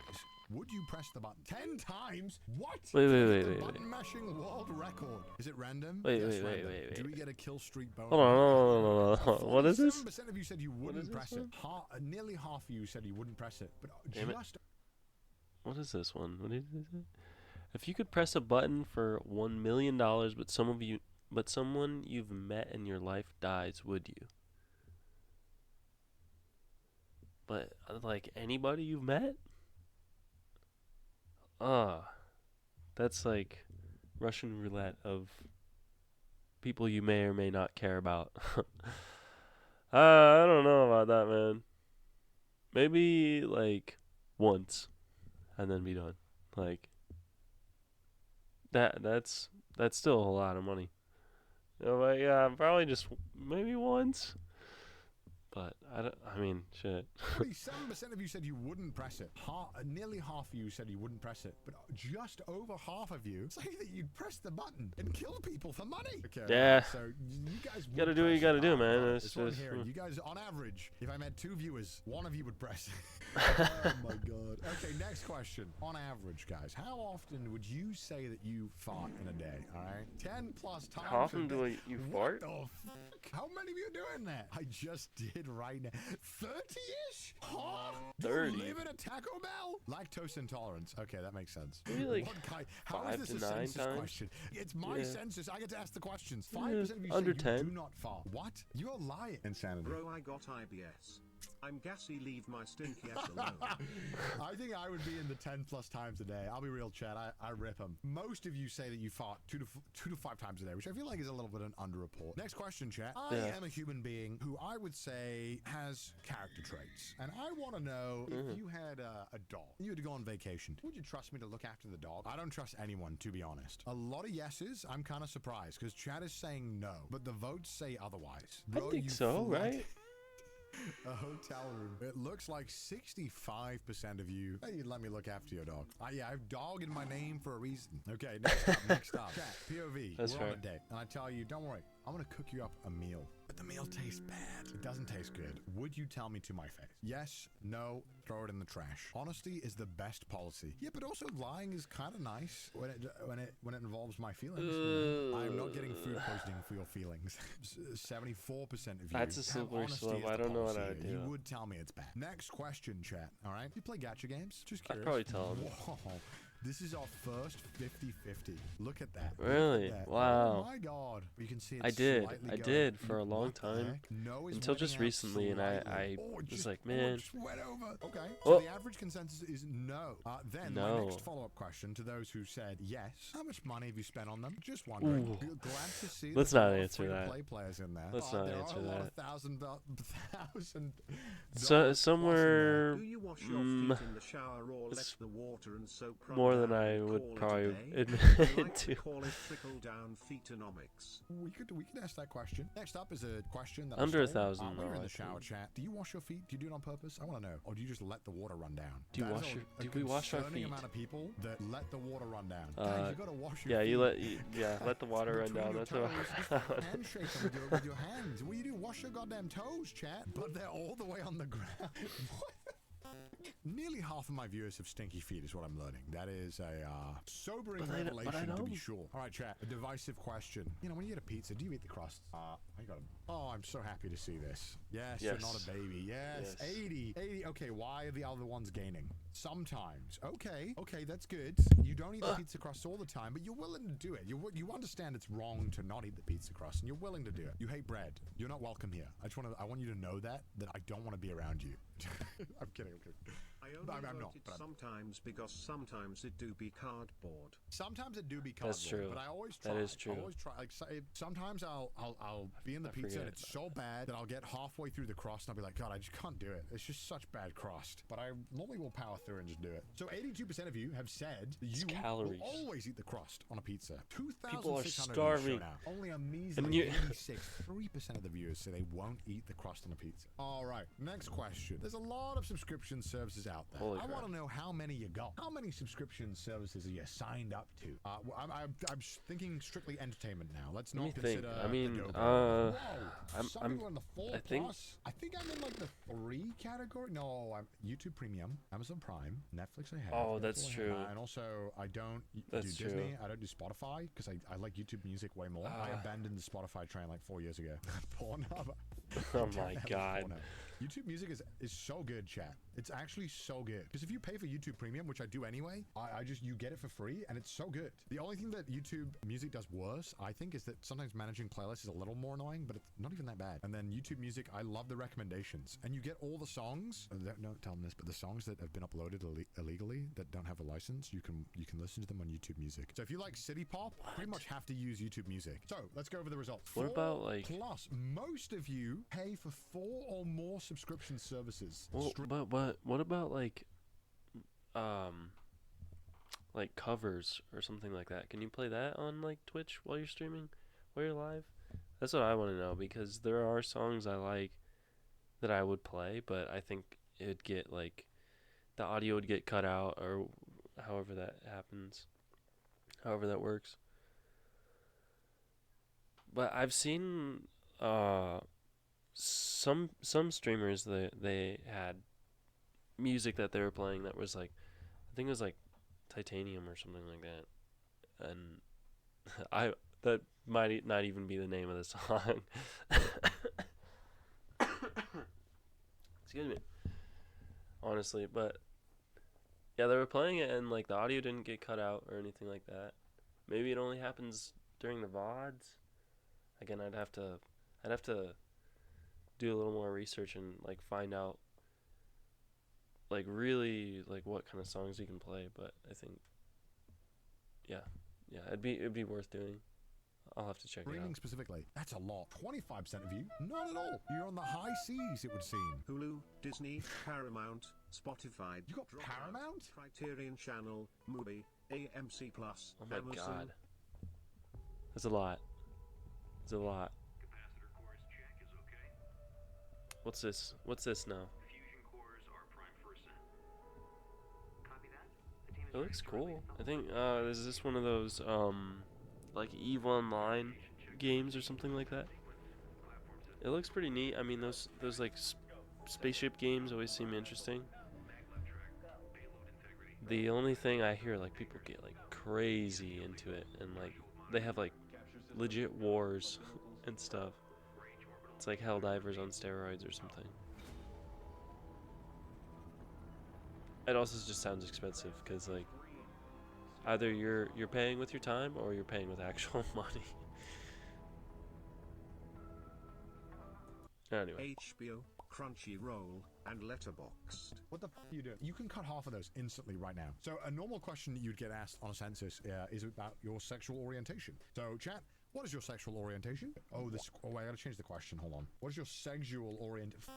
would you press the button 10 times? What? Wait. Button mashing world record. Is it random? Wait. Do we get a kill streak bonus? Hold on. What is this? 7% of you said you wouldn't is press this it. Nearly half of you said you wouldn't press it. But Damn it. just What is this one? What is it? If you could press a button for $1 million, but someone you've met in your life dies, would you? But like anybody you've met? That's like Russian roulette of people you may or may not care about. I don't know about that, man. Maybe like once and then be done. Like that's still a lot of money. But yeah, probably just maybe once. But I mean, shit. 47% of you said you wouldn't press it. Nearly half of you said you wouldn't press it, but just over half of you say that you'd press the button and kill people for money. Okay, Yeah. so you guys would Gotta do what you press gotta it. do, Oh, man. God, It's that's what I'm just- hearing. You guys, on average, if I met 2 viewers, one of you would press it. Oh my God. Okay, next question. On average, guys, how often would you say that you fart in a day? All right, 10 plus times. How often a do day. you What fart? the fuck? How many of you are doing that? I just did right now. 30-ish? Huh? You 30. live in a Taco Bell? Lactose intolerance. Okay, that makes sense. Maybe like What kind? How 5 is to this a 9 census times? question? It's my Yeah. census. I get to ask the questions. Yeah, 5% of you under say you 10. do not fart. What? You're lying. Insanity. Bro, I got IBS. I'm gassy, leave my stinky ass alone. I think I would be in the 10 plus times a day. I'll be real, Chad. I rip them. Most of you say that you fart 2 to 5 times a day, which I feel like is a little bit an underreport. Next question, chat. I Yeah. am a human being who I would say has character traits. And I want to know if you had a dog, you had to go on vacation, would you trust me to look after the dog? I don't trust anyone, to be honest. A lot of yeses. I'm kind of surprised because Chad is saying no, but the votes say otherwise. I Bro, think you so, flood right? a hotel room. It looks like 65% of you. Hey, you'd let me look after your dog. Yeah, I have dog in my name for a reason. Okay, next up. Chat, POV. That's We're on a right. date. And I tell you, don't worry, I'm gonna cook you up a meal. But the meal tastes bad. It doesn't taste good. Would you tell me to my face? Yes, no, throw it in the trash. Honesty is the best policy. Yeah, but also lying is kind of nice when it involves my feelings. You know? I'm not getting food poisoning for your feelings. 74% of you. That's a have slippery honesty slope. as the I don't know what policy I'd here. do. You would tell me it's bad. Next question, chat. All right, you play gacha games? Just I'd curious. probably tell 'em. Whoa. This is our first 50-50. Look at that. Look at Really? that. Wow. Oh my God. You can see it I did. slightly I going- did for a What long the time. heck? No is Until just wetting out recently, and I slightly. was just- like, man. just went over. Okay. So Oh. the average consensus is no. Then my No. next follow-up question to those who said yes. How much money have you spent on them? Just wondering. Ooh. Glad to see Let's there's a not lot of answer that. free-to-play players in there. Let's not there answer are a lot that. of thousand So dollars somewhere Do you wash your Mm, feet in the shower or let it's the water and soap run more than down I and would call it a probably day? admit I like to. to call it trickle down feetonomics. We could ask that question. Next up is a question that Under I stole. 1,000, When you're in though, the I shower think. chat, do you wash your feet? Do you do it on purpose? I want to know. Or do you just let the water run down? Do you That is wash a- your- a do we wash our concerning feet? amount of people that let the water run down. Guys, you gotta wash your Yeah, feet. you let the water run Between down. your That's what toes. I Just handshake them with your hands. What do you do? Wash your goddamn toes, chat. But they're all the way on the ground. What? Nearly half of my viewers have stinky feet, is what I'm learning. That is a sobering But I revelation, to be don't. sure. All right, chat. A divisive question. You know, when you get a pizza, do you eat the crust? I got a. Oh, I'm so happy to see this. Yes, you're not Yes. a baby. Yes, Yes. 80. Okay, why are the other ones gaining? Sometimes. Okay, that's good. You don't eat the pizza crust all the time, but you're willing to do it. You understand it's wrong to not eat the pizza crust, and you're willing to do it. You hate bread. You're not welcome here. I want you to know that I don't want to be around you. I'm kidding. I only I'm wrote not, it but I'm- sometimes because sometimes it do be cardboard. Sometimes it do be cardboard, That's true. but I always try. That is true. I always try. Like sometimes I'll be in the I pizza and forget it's so bad that I'll get halfway through the crust and I'll be like, God, I just can't do it. It's just such bad crust. But I normally will power through and just do it. So 82% of you have said that It's you calories. will always eat the crust on a pizza. People are 2,600 starving. now. Only a And measly you- 86. 3% of the viewers say they won't eat the crust on a pizza. All right, next question. There's a lot of subscription services out there. Holy I crap. want to know how many you got. How many subscription services are you signed up to? I'm thinking strictly entertainment now. Let's Let not me think. consider. I mean, Adobe. uh, Whoa, some I'm- people are in the 4 I think- plus. I think I'm in like the 3 category. No, I'm YouTube Premium, Amazon Prime, Netflix. I have. Oh, That's that's all I have. true. And also, I don't That's do Disney. true. I don't do Spotify because I like YouTube Music way more. I Ah. abandoned the Spotify train like 4 years ago. Pornhub. Oh What the my hell is God. Pornhub? YouTube Music is so good, chat. It's actually so good. Because if you pay for YouTube Premium, which I do anyway, you get it for free, and it's so good. The only thing that YouTube Music does worse, I think, is that sometimes managing playlists is a little more annoying, but it's not even that bad. And then YouTube Music, I love the recommendations. And you get all the songs, don't tell them this, but the songs that have been uploaded illegally that don't have a license, you can listen to them on YouTube Music. So if you like city pop, pretty much have to use YouTube Music. So let's go over the results. What 4 about, like- plus? Most of you pay for 4 or more subscription services. Well, but what about like covers or something like that? Can you play that on like Twitch while you're streaming, while you're live? That's what I want to know, because there are songs I like that I would play, but I think it'd get like the audio would get cut out or however that happens, however that works. But I've seen some streamers that they had music that they were playing that was like, I think it was like Titanium or something like that, and I that might not even be the name of the song. Excuse me. Honestly, but yeah, they were playing it and like the audio didn't get cut out or anything like that. Maybe it only happens during the VODs. Again, I'd have to do a little more research and like find out like really like what kind of songs you can play, but I think yeah, it'd be worth doing. I'll have to check it Streaming out. specifically, that's a lot. 25% of you? Not at all. You're on the high seas, it would seem. Hulu, Disney, Paramount, Spotify. You got Dropout, Paramount? Criterion Channel, Movie, AMC Plus, Oh my Amazon. god. That's a lot. It's a lot. What's this? What's this now? It looks cool. I think is this one of those like EVE Online games or something like that? It looks pretty neat. I mean those like spaceship games always seem interesting. The only thing I hear like people get like crazy into it and like they have like legit wars and stuff. It's like Helldivers on steroids or something. It also just sounds expensive because like either you're paying with your time or you're paying with actual money. Anyway, HBO, Crunchyroll, and Letterboxd. What the f are you doing? You can cut half of those instantly right now. So a normal question that you'd get asked on a census is about your sexual orientation. So chat, what is your sexual orientation? Oh, I gotta change the question. Hold on. What is your sexual orientation?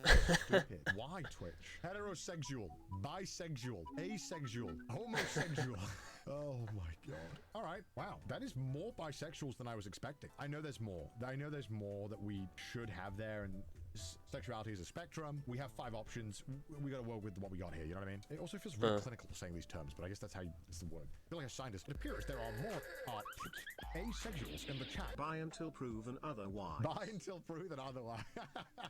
Stupid. Why Twitch? Heterosexual, bisexual, asexual, homosexual. Oh my god. All right. Wow. That is more bisexuals than I was expecting. I know there's more. I know there's more that we should have there, and sexuality is a spectrum. We have 5 options. We got to work with what we got here. You know what I mean? It also feels really clinical saying these terms, but I guess that's how it's the word. I feel like a scientist. It appears there are more asexuals in the chat. Buy until proven otherwise. Buy until proven otherwise.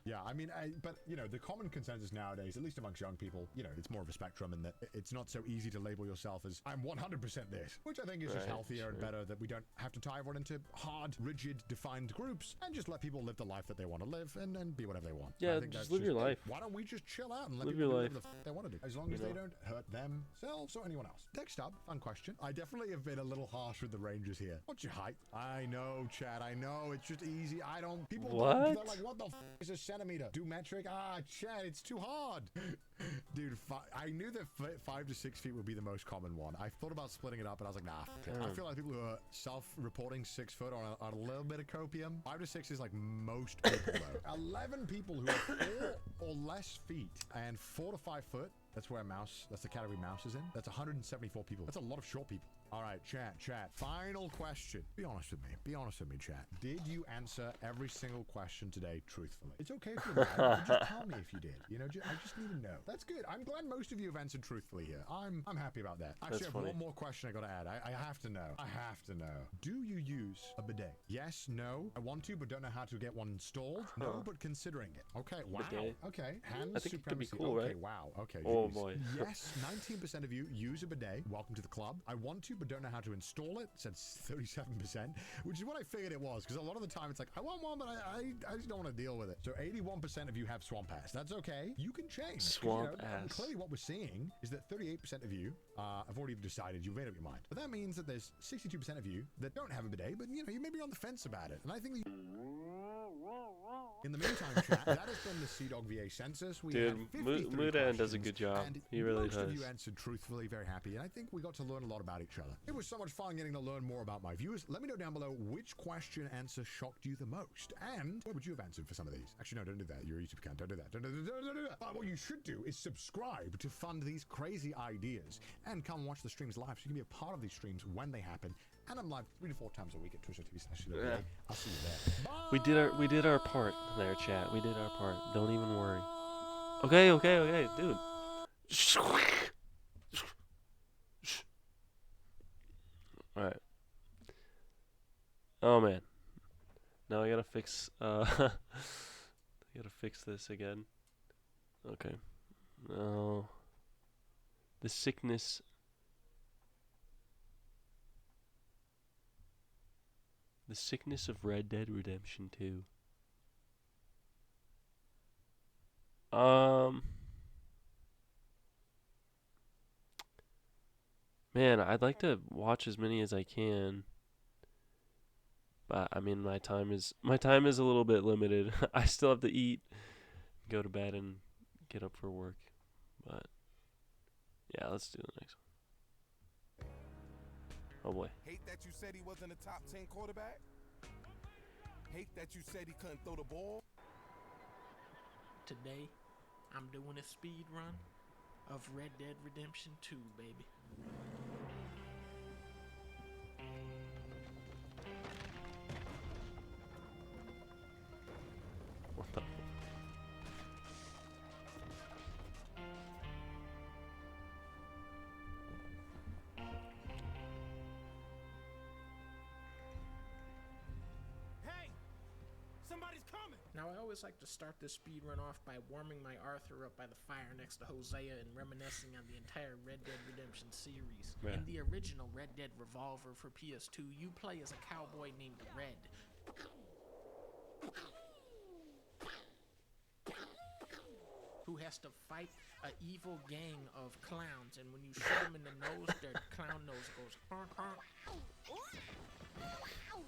Yeah, I mean, but you know, the common consensus nowadays, at least amongst young people, you know, it's more of a spectrum, and that it's not so easy to label yourself as I'm 100% this, which I think is just Right, healthier and sure. better, that we don't have to tie everyone into hard, rigid, defined groups and just let people live the life that they want to live and be whatever they want. Yeah, I think just that's live your life. Why don't we just chill out and let Live people your do life. whatever the f they want to do, as long as You they know? don't hurt themselves or anyone else. Next up, fun question. I definitely have been a little harsh with the Rangers here. What's your height? I know, Chad. I know. It's just easy. I don't. People What? Don't, they're like, what the f is a centimeter? Do metric? Ah, Chad, it's too hard. Dude, I knew that 5 to 6 feet would be the most common one. I thought about splitting it up, but I was like, nah. I Damn. feel like people who are self-reporting 6 foot are on a little bit of copium. 5 to 6 is like most people, though. 11 people who are 4 or less feet and 4 to 5 foot. That's where that's the category mouse is in. That's 174 people. That's a lot of short people. All right, chat. Final question. Be honest with me. Be honest with me, chat. Did you answer every single question today truthfully? It's okay if you're mad, but just tell me if you did. You know, I just need to know. That's good. I'm glad most of you have answered truthfully here. I'm happy about that. Actually, I have funny. one more question I got to add. I have to know. I have to know. Do you use a bidet? Yes, no. I want to, but don't know how to get one installed. No, but considering it. Okay, wow. Bidet. Okay, hand I think it could be supremacy. cool, okay, right? wow. Okay, Oh, geez. boy. Yes, 19% of you use a bidet. Welcome to the club. I want to, but don't know how to install it. Said 37%, which is what I figured it was, because a lot of the time it's like, I want one, but I just don't want to deal with it. So 81% of you have swamp ass. That's okay. You can change. 'Cause, Swamp you know, ass. Clearly what we're seeing is that 38% of you have already decided, you've made up your mind. But that means that there's 62% of you that don't have a bidet, but you know, you may be on the fence about it. And I think that in the meantime, chat, that has been the Sea-Dog VA census. We Dude, had 53 Mudan does a questions, good job. and He really most of you does. answered truthfully, very happy, and I think we got to learn a lot about each other. It was so much fun getting to learn more about my viewers. Let me know down below which question answer shocked you the most, and what would you have answered for some of these? Actually, no, don't do that. You're a YouTube account. Don't do that. Don't do that. But what you should do is subscribe to fund these crazy ideas, and come watch the streams live, so you can be a part of these streams when they happen. And I'm live 3 to 4 times a week at twitch.tv/SeaDogVA. Yeah. I'll see you there. Bye. We did our part there, chat. We did our part. Don't even worry. Okay, dude. All right. Oh man. Now I gotta fix. I gotta fix this again. Okay. No. The sickness. The sickness of Red Dead Redemption 2. Man, I'd like to watch as many as I can, but I mean my time is a little bit limited. I still have to eat, go to bed, and get up for work. But yeah, let's do the next one. Oh boy. Hate that you said he wasn't a top 10 quarterback. Hate that you said he couldn't throw the ball. Today, I'm doing a speed run of Red Dead Redemption 2, baby. What the? Hey, somebody's coming. Now, I always like to start this speed run off by warming my Arthur up by the fire next to Hosea and reminiscing on the entire Red Dead Redemption series. Yeah. In the original Red Dead Revolver for PS2, you play as a cowboy named Red. Who has to fight an evil gang of clowns, and when you shoot them in the nose, their clown nose goes honk honk.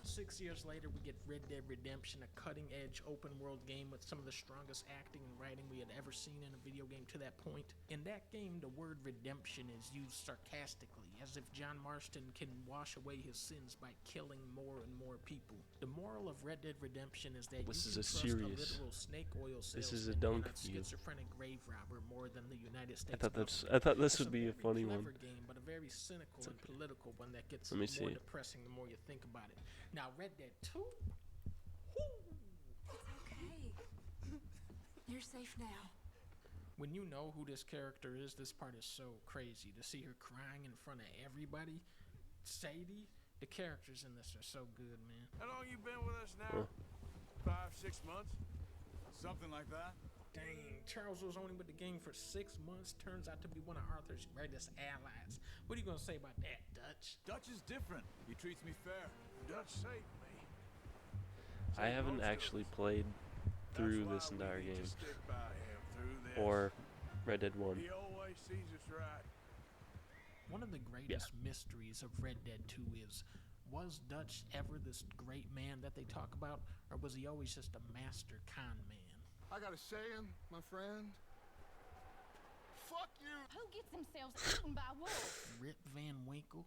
6 years later, we get Red Dead Redemption, a cutting-edge open-world game with some of the strongest acting and writing we had ever seen in a video game to that point. In that game, the word redemption is used sarcastically, as if John Marston can wash away his sins by killing more and more people. The moral of Red Dead Redemption is that This you is can a trust serious- a literal snake oil salesman This is a and dunk a view. schizophrenic grave robber more than the United States I government. thought this It's would be a very funny clever one. game, but a very cynical and political one that gets Let me more see. depressing the more you think about it. Now, Red Dead 2. Okay. You're safe now. When you know who this character is, this part is so crazy. To see her crying in front of everybody. Sadie, the characters in this are so good, man. How long you been with us now? 5, 6 months? Something like that. Dang, Charles was only with the gang for 6 months. Turns out to be one of Arthur's greatest allies. What are you gonna say about that, Dutch? Dutch is different. He treats me fair. Dutch saved me. I haven't actually played through this entire game or Red Dead 1. He always sees us right. One of the greatest mysteries of Red Dead 2 is, was Dutch ever this great man that they talk about, or was he always just a master con man? I got a saying, my friend. Fuck you. Who gets themselves eaten by wolves? Rip Van Winkle?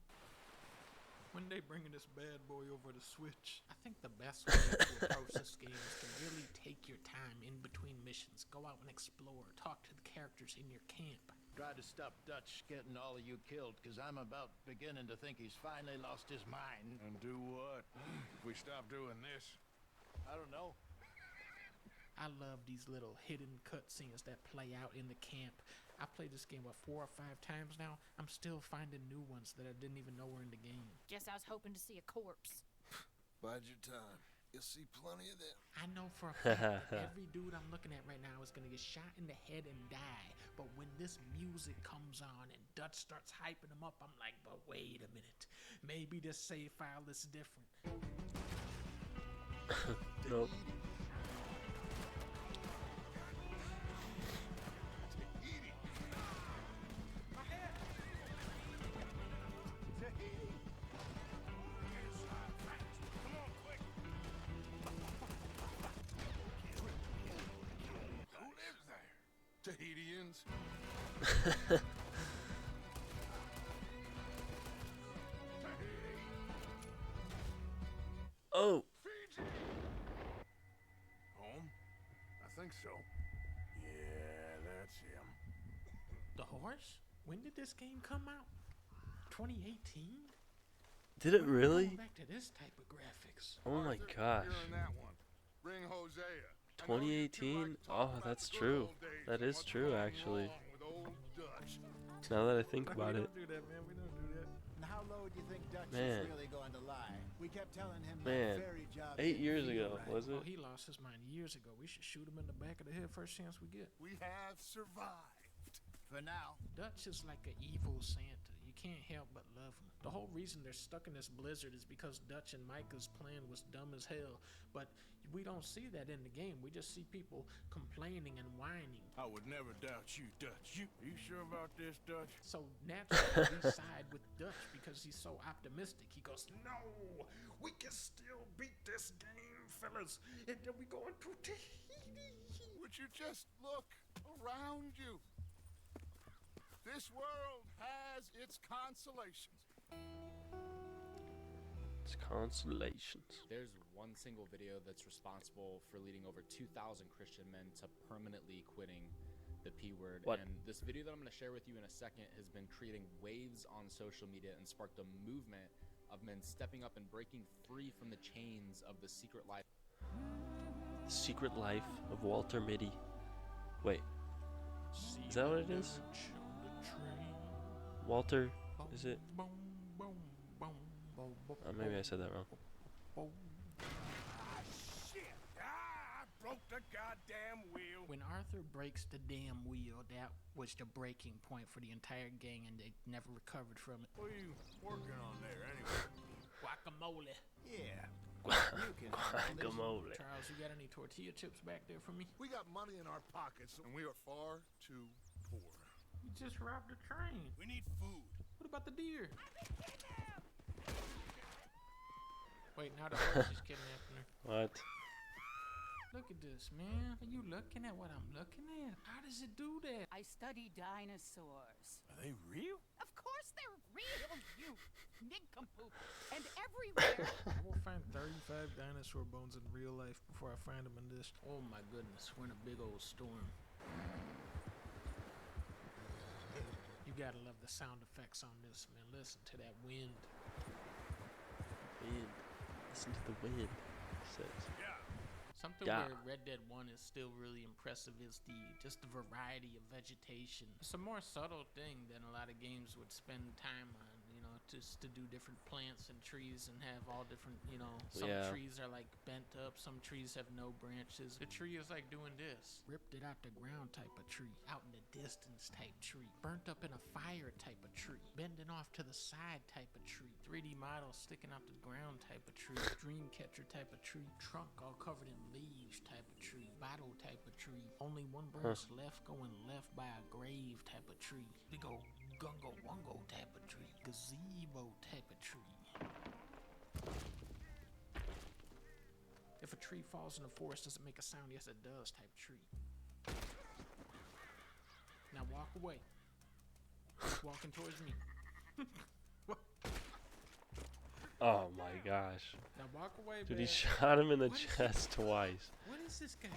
When they bringing this bad boy over to Switch, I think the best way to approach this game is to really take your time in between missions. Go out and explore. Talk to the characters in your camp. Tried to stop Dutch getting all of you killed, because I'm about beginning to think he's finally lost his mind. And do what? If we stop doing this? I don't know. I love these little hidden cutscenes that play out in the camp. I played this game, 4 or 5 times now. I'm still finding new ones that I didn't even know were in the game. Guess I was hoping to see a corpse. Bide your time. You'll see plenty of them. I know for a fact that every dude I'm looking at right now is gonna get shot in the head and die. But when this music comes on and Dutch starts hyping them up, I'm like, but wait a minute. Maybe this save file is different. Nope. Tahitians. Oh. Home? I think so. Yeah, that's him. The horse? When did this game come out? 2018? Did it really? Going back to this type of graphics. Oh my Arthur, gosh. You're in that one. Bring Hosea. 2018? Oh, that's true. That is true, actually. Now that I think about it. We don't do that, man. We don't do that. And how low do you think Dutch Man. is really going to lie? We kept telling him Man, that ferry job 8 didn't years feel ago, right. was Oh, it? he lost his mind years ago. We should shoot him in the back of the head first chance we get. We have survived. For now. Dutch is like an evil Santa. You can't help but love him. The whole reason they're stuck in this blizzard is because Dutch and Micah's plan was dumb as hell. But we don't see that in the game. We just see people complaining and whining. I would never doubt you, Dutch. You sure about this, Dutch? So naturally, we side with Dutch because he's so optimistic. He goes, "No, we can still beat this game, fellas. And then we going to Tahiti." Would you just look around you? This world has its consolations. It's constellations. There's one single video that's responsible for leading over 2,000 Christian men to permanently quitting the P word. What? And this video that I'm going to share with you in a second has been creating waves on social media and sparked a movement of men stepping up and breaking free from the chains of the secret life. Secret Life of Walter Mitty. Wait, is that what it is? Walter, is it? Maybe I said that wrong. Ah, shit. I broke the goddamn wheel. When Arthur breaks the damn wheel, that was the breaking point for the entire gang, and they never recovered from it. What are you working on there, anyway? Guacamole. Yeah. Guacamole. Charles, you got any tortilla chips back there for me? We got money in our pockets, and we are far too poor. You just robbed a train. We need food. What about the deer? Wait, now the horse is kidnapping her. What? Look at this, man. Are you looking at what I'm looking at? How does it do that? I study dinosaurs. Are they real? Of course they're real, you nincompoop. And everywhere. I will find 35 dinosaur bones in real life before I find them in this. Oh my goodness, we're in a big old storm. You gotta love the sound effects on this, man. Listen to that wind. Wind. Listen to the wind. It says. Something Yeah. where Red Dead 1 is still really impressive is just the variety of vegetation. It's a more subtle thing than a lot of games would spend time on, you know, just to do different plants and trees and have all different, you know, some Yeah. trees are like bent up, some trees have no branches. The tree is like doing this. Ripped it out the ground type of tree. Out in the distance type tree. Burnt up in a fire type of tree. Bending off to the side type of tree. 3D model sticking out the ground type of tree. Dream catcher type of tree. Trunk all covered in leaves type of tree. Bottle type of tree. Only one branch left going left by a grave type of tree. Big old gungo wungo type of tree. Gazebo type of tree. If a tree falls in the forest, does it make a sound? Yes, it does type tree. Now walk away. It's walking towards me. Oh my gosh. Now walk away, Dude, man. he shot him in the What is chest twice. What is this guy?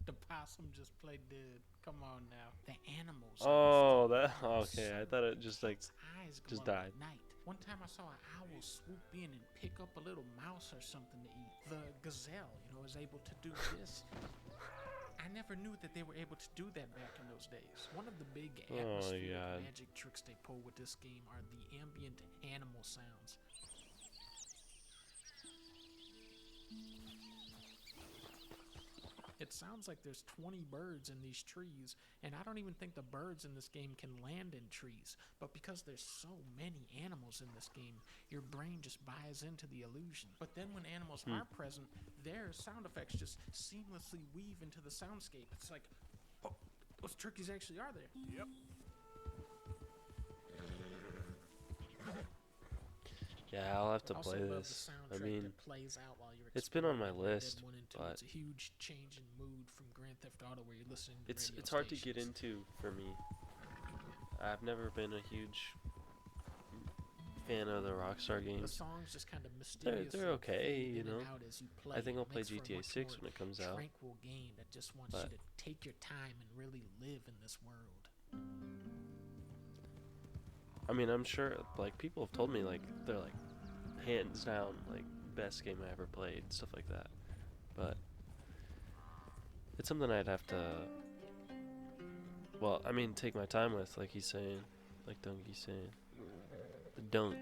The possum just played dead. Come on now. The animals. Oh, that. Okay, I thought it just like Its eyes just glow died. at night. One time I saw an owl swoop in and pick up a little mouse or something to eat. The gazelle, you know, is able to do this. I never knew that they were able to do that back in those days. One of the big atmospheric God. magic tricks they pull with this game are the ambient animal sounds. It sounds like there's 20 birds in these trees, and I don't even think the birds in this game can land in trees. But because there's so many animals in this game, your brain just buys into the illusion. But then when animals are present, their sound effects just seamlessly weave into the soundscape. It's like, oh, those turkeys actually are there. Yep. Yeah, I'll have to Also play love this. the I soundtrack mean, that plays out while you're it's been on my exploring Red Dead list, 1 and 2. but It's a huge change in mood from Grand Theft Auto where you're listening to radio it's hard to get stations. into for me. I've never been a huge fan of the Rockstar The games. songs just kind of mysterious. They're okay, you know. As you play. I think I'll It play makes for a GTA much 6 more when it comes out. tranquil game that just wants But- you to take your time and really live in this world. I mean, I'm sure like people have told me like they're like hands down, like, best game I ever played, stuff like that. But it's something I'd have to, well, I mean, take my time with, like he's saying, like Donkey's saying. The dunk.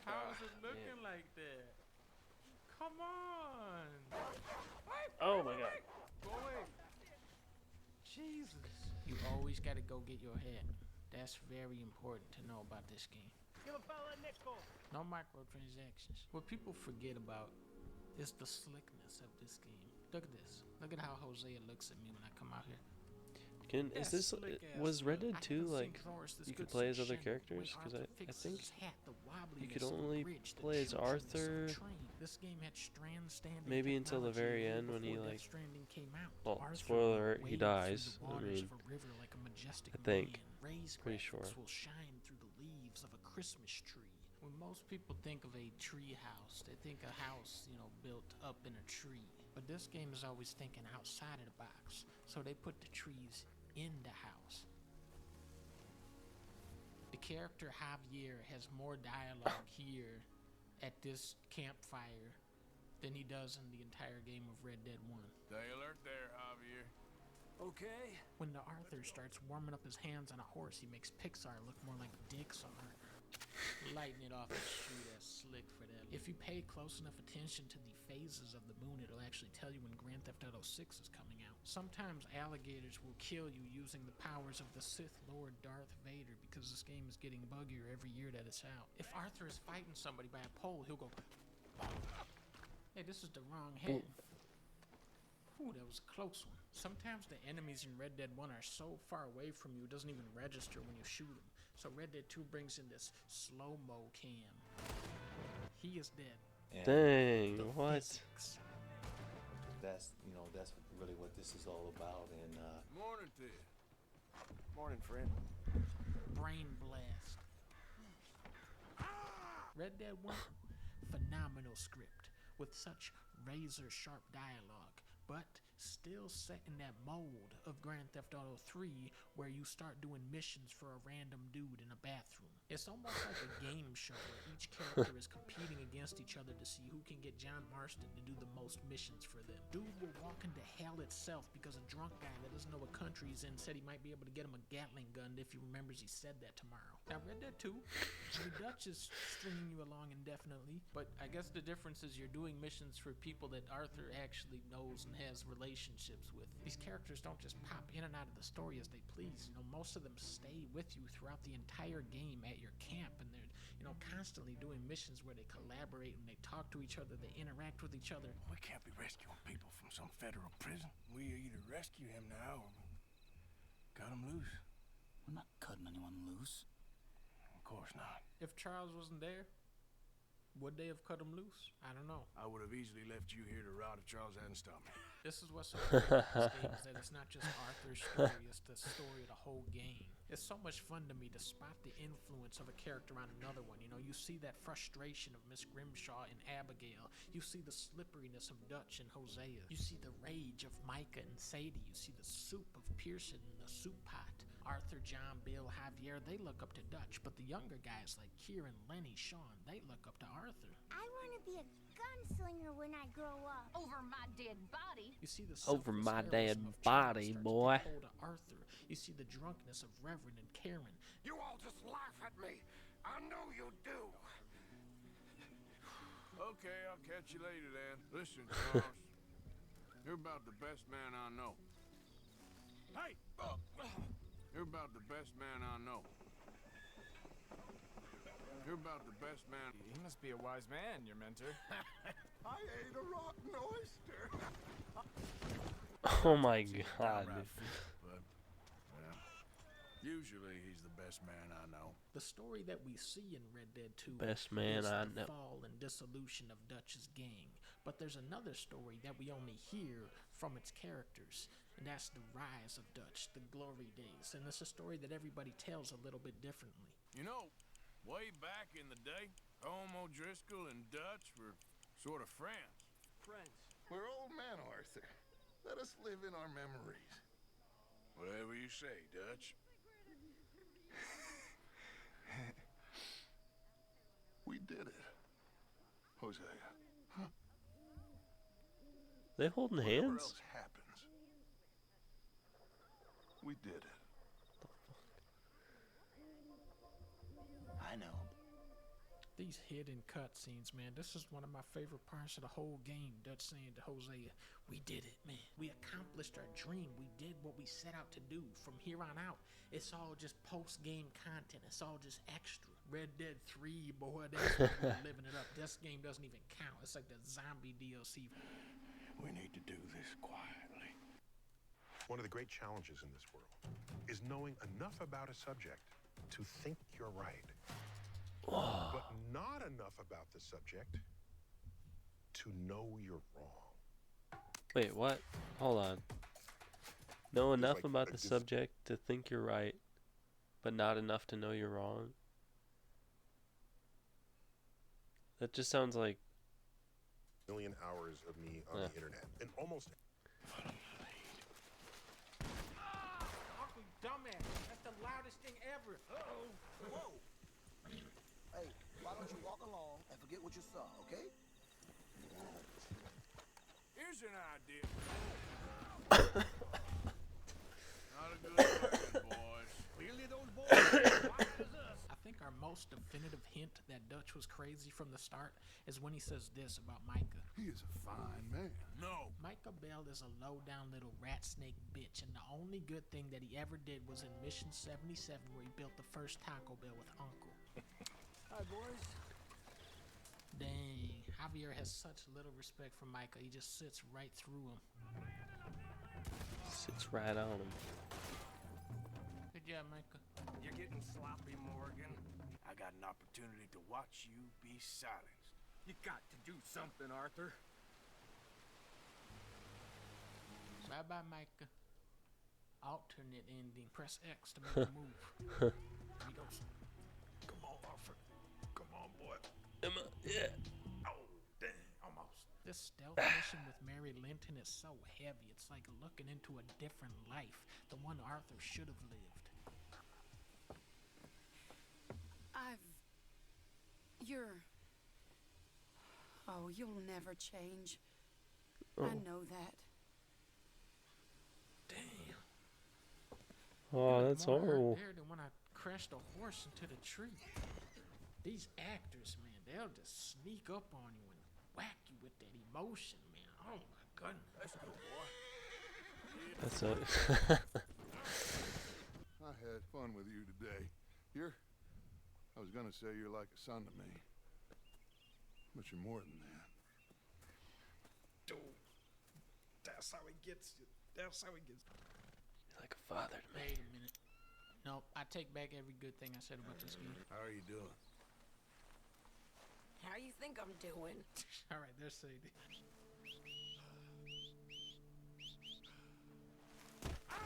How's it looking like that? Come on! Oh my god. Boy! Jesus. You always gotta go get your head. That's very important to know about this game. Give a fella a nickel. No microtransactions. What people forget about is the slickness of this game. Look at this. Look at how Hosea looks at me when I come out here. Is this, was Red Dead 2 like, you could play as other characters? Because I think you could only play as Arthur, maybe until the very end when he, like, well, spoiler alert, he dies. I mean, I think, pretty sure. Will shine through the leaves of a Christmas tree. When most people think of a tree house, they think a house, you know, built up in a tree. But this game is always thinking outside of the box, so they put the trees in the house. The character Javier has more dialogue here at this campfire than he does in the entire game of Red Dead 1. Stay alert there, Javier. Okay. When the Arthur starts warming up his hands on a horse, he makes Pixar look more like dicks on her. Lighting it off and shoot as slick for them. If you pay close enough attention to the phases of the moon, it'll actually tell you when Grand Theft Auto 6 is coming out. Sometimes alligators will kill you using the powers of the Sith Lord Darth Vader because this game is getting buggier every year that it's out. If Arthur is fighting somebody by a pole, he'll go, hey, this is the wrong head. Ooh, that was a close one. Sometimes the enemies in Red Dead 1 are so far away from you, it doesn't even register when you shoot them. So Red Dead 2 brings in this slow-mo cam. He is dead. Dang, what? That's, you know, that's really what this is all about. And Morning to you. Morning, friend. Brain blast. Red Dead 1, phenomenal script with such razor-sharp dialogue, but still set in that mold of Grand Theft Auto 3 where you start doing missions for a random dude in a bathroom. It's almost like a game show where each character is competing against each other to see who can get John Marston to do the most missions for them. Dude will walk into hell itself because a drunk guy that doesn't know what country he's in said he might be able to get him a Gatling gun if he remembers he said that tomorrow. Now Red Dead 2, the Dutch is stringing you along indefinitely, but I guess the difference is you're doing missions for people that Arthur actually knows and has relationships with. These characters don't just pop in and out of the story as they please. You know, most of them stay with you throughout the entire game at your camp, and they're, you know, constantly doing missions where they collaborate and they talk to each other, they interact with each other. We can't be rescuing people from some federal prison. We either rescue him now or cut him loose. We're not cutting anyone loose. Of course not. If Charles wasn't there, would they have cut him loose? I don't know. I would have easily left you here to rot if Charles hadn't stopped me. This is what's so great about this game, is that it's not just Arthur's story, it's the story of the whole game. It's so much fun to me to spot the influence of a character on another one. You know, you see that frustration of Miss Grimshaw and Abigail. You see the slipperiness of Dutch and Hosea. You see the rage of Micah and Sadie. You see the soup of Pearson in the soup pot. Arthur, John, Bill, Javier, they look up to Dutch, but the younger guys like Kieran, Lenny, Sean, they look up to Arthur. I want to be a gunslinger when I grow up. Over my dead body. You see the Over my dead heroism of body, Charles boy. starts to hold to Arthur. You see the drunkenness of Reverend and Karen. You all just laugh at me. I know you do. Okay, I'll catch you later then. Listen, Charles. You're about the best man I know. Hey! You're about the best man I know. You're about the best man. He must be a wise man, your mentor. I ate a rotten oyster. Oh my god. But, well, usually he's the best man I know. The story that we see in Red Dead 2 Best man is I the know. fall and dissolution of Dutch's gang. But there's another story that we only hear from its characters, and that's the rise of Dutch, the glory days. And it's a story that everybody tells a little bit differently. You know, Way back in the day, Home O'Driscoll and Dutch were sort of friends. Friends. We're old men, Arthur. Let us live in our memories. Whatever you say, Dutch. We did it. Hosea. Huh? They holding Whatever hands? else happens, we did it. I know. These hidden cutscenes, man, this is one of my favorite parts of the whole game. Dutch saying to Hosea, we did it, man. We accomplished our dream. We did what we set out to do. From here on out, it's all just post-game content. It's all just extra. Red Dead 3, boy, that's what we're living it up. This game doesn't even count. It's like the zombie DLC. We need to do this quietly. One of the great challenges in this world is knowing enough about a subject to think you're right. But not enough about the subject to know you're wrong. Wait, what? Hold on. Know enough like about a the good- subject to think you're right, but not enough to know you're wrong? That just sounds like... Million hours of me on the internet. And almost... Uncle, dumbass. That's the loudest thing ever. Uh-oh. Whoa. Hey, why don't you walk along and forget what you saw, okay? Here's an idea. Not a good plan, boys. Clearly those boys are white as us. I think our most definitive hint that Dutch was crazy from the start is when he says this about Micah. He is a fine man. No. Micah Bell is a low-down little rat snake bitch, and the only good thing that he ever did was in Mission 77 where he built the first Taco Bell with Uncle. Hi, boys. Dang, Javier has such little respect for Micah, he just sits right through him. Sits right on him. Good job, Micah. You're getting sloppy, Morgan. I got an opportunity to watch you be silenced. You got to do something, Arthur. Bye-bye, Micah. Alternate ending. Press X to make a move. Here he goes. Come on, Arthur. Come on, boy. Emma, yeah. Oh, dang. Almost. This stealth mission with Mary Linton is so heavy. It's like looking into a different life. The one Arthur should have lived. Oh, you'll never change. Oh. I know that. Damn. Oh, that's more hurt horrible. there than when I crashed a horse into the tree. These actors, man, they'll just sneak up on you and whack you with that emotion, man. Oh my goodness. Let's go, boy. That's it. I had fun with you today. I was gonna say you're like a son to me. But you're more than that. Dude, that's how he gets you. That's how he gets you. You're like a father to me. Wait a minute. Nope, I take back every good thing I said about this game. How are you doing? How you think I'm doing? All right, there's Sadie.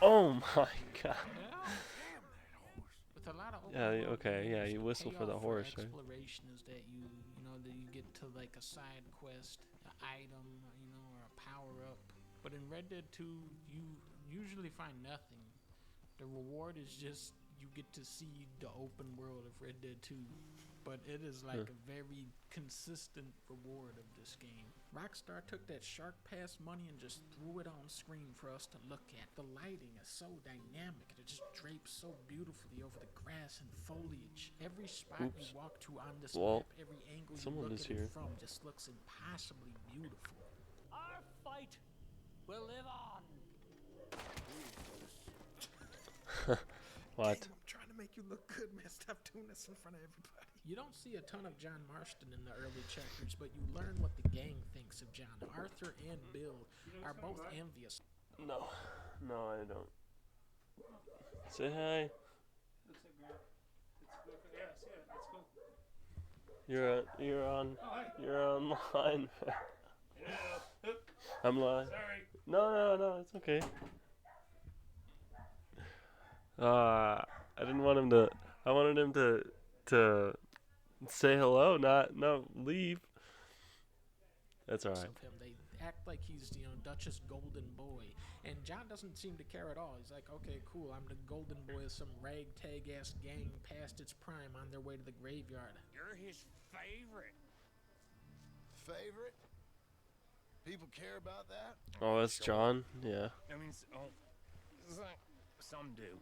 Oh my god. With a lot of Yeah, open okay, world yeah, games, you the whistle for the payoff horse, right? exploration is that you know, that you get to like a side quest, an item, you know, or a power up. But in Red Dead 2, you usually find nothing. The reward is just you get to see the open world of Red Dead 2. But it is like a very consistent reward of this game. Rockstar took that Shark Pass money and just threw it on screen for us to look at. The lighting is so dynamic. It just drapes so beautifully over the grass and foliage. Every spot you walk to on this map, every angle you look at it from just looks impossibly beautiful. Our fight will live on. What? I'm trying to make you look good, man. Stop doing this in front of everybody. You don't see a ton of John Marston in the early chapters, but you learn what the gang thinks of John. Arthur and Bill are both envious. No, I don't. Say hi. You're online. I'm live. Sorry. No, it's okay. I didn't want him to. I wanted him to Say hello, not leave. That's all right. Of him. They act like he's, Dutch's golden boy. And John doesn't seem to care at all. He's like, okay, cool, I'm the golden boy of some ragtag-ass gang past its prime on their way to the graveyard. You're his favorite. Favorite? People care about that? Oh, that's John? Yeah. I mean, some do.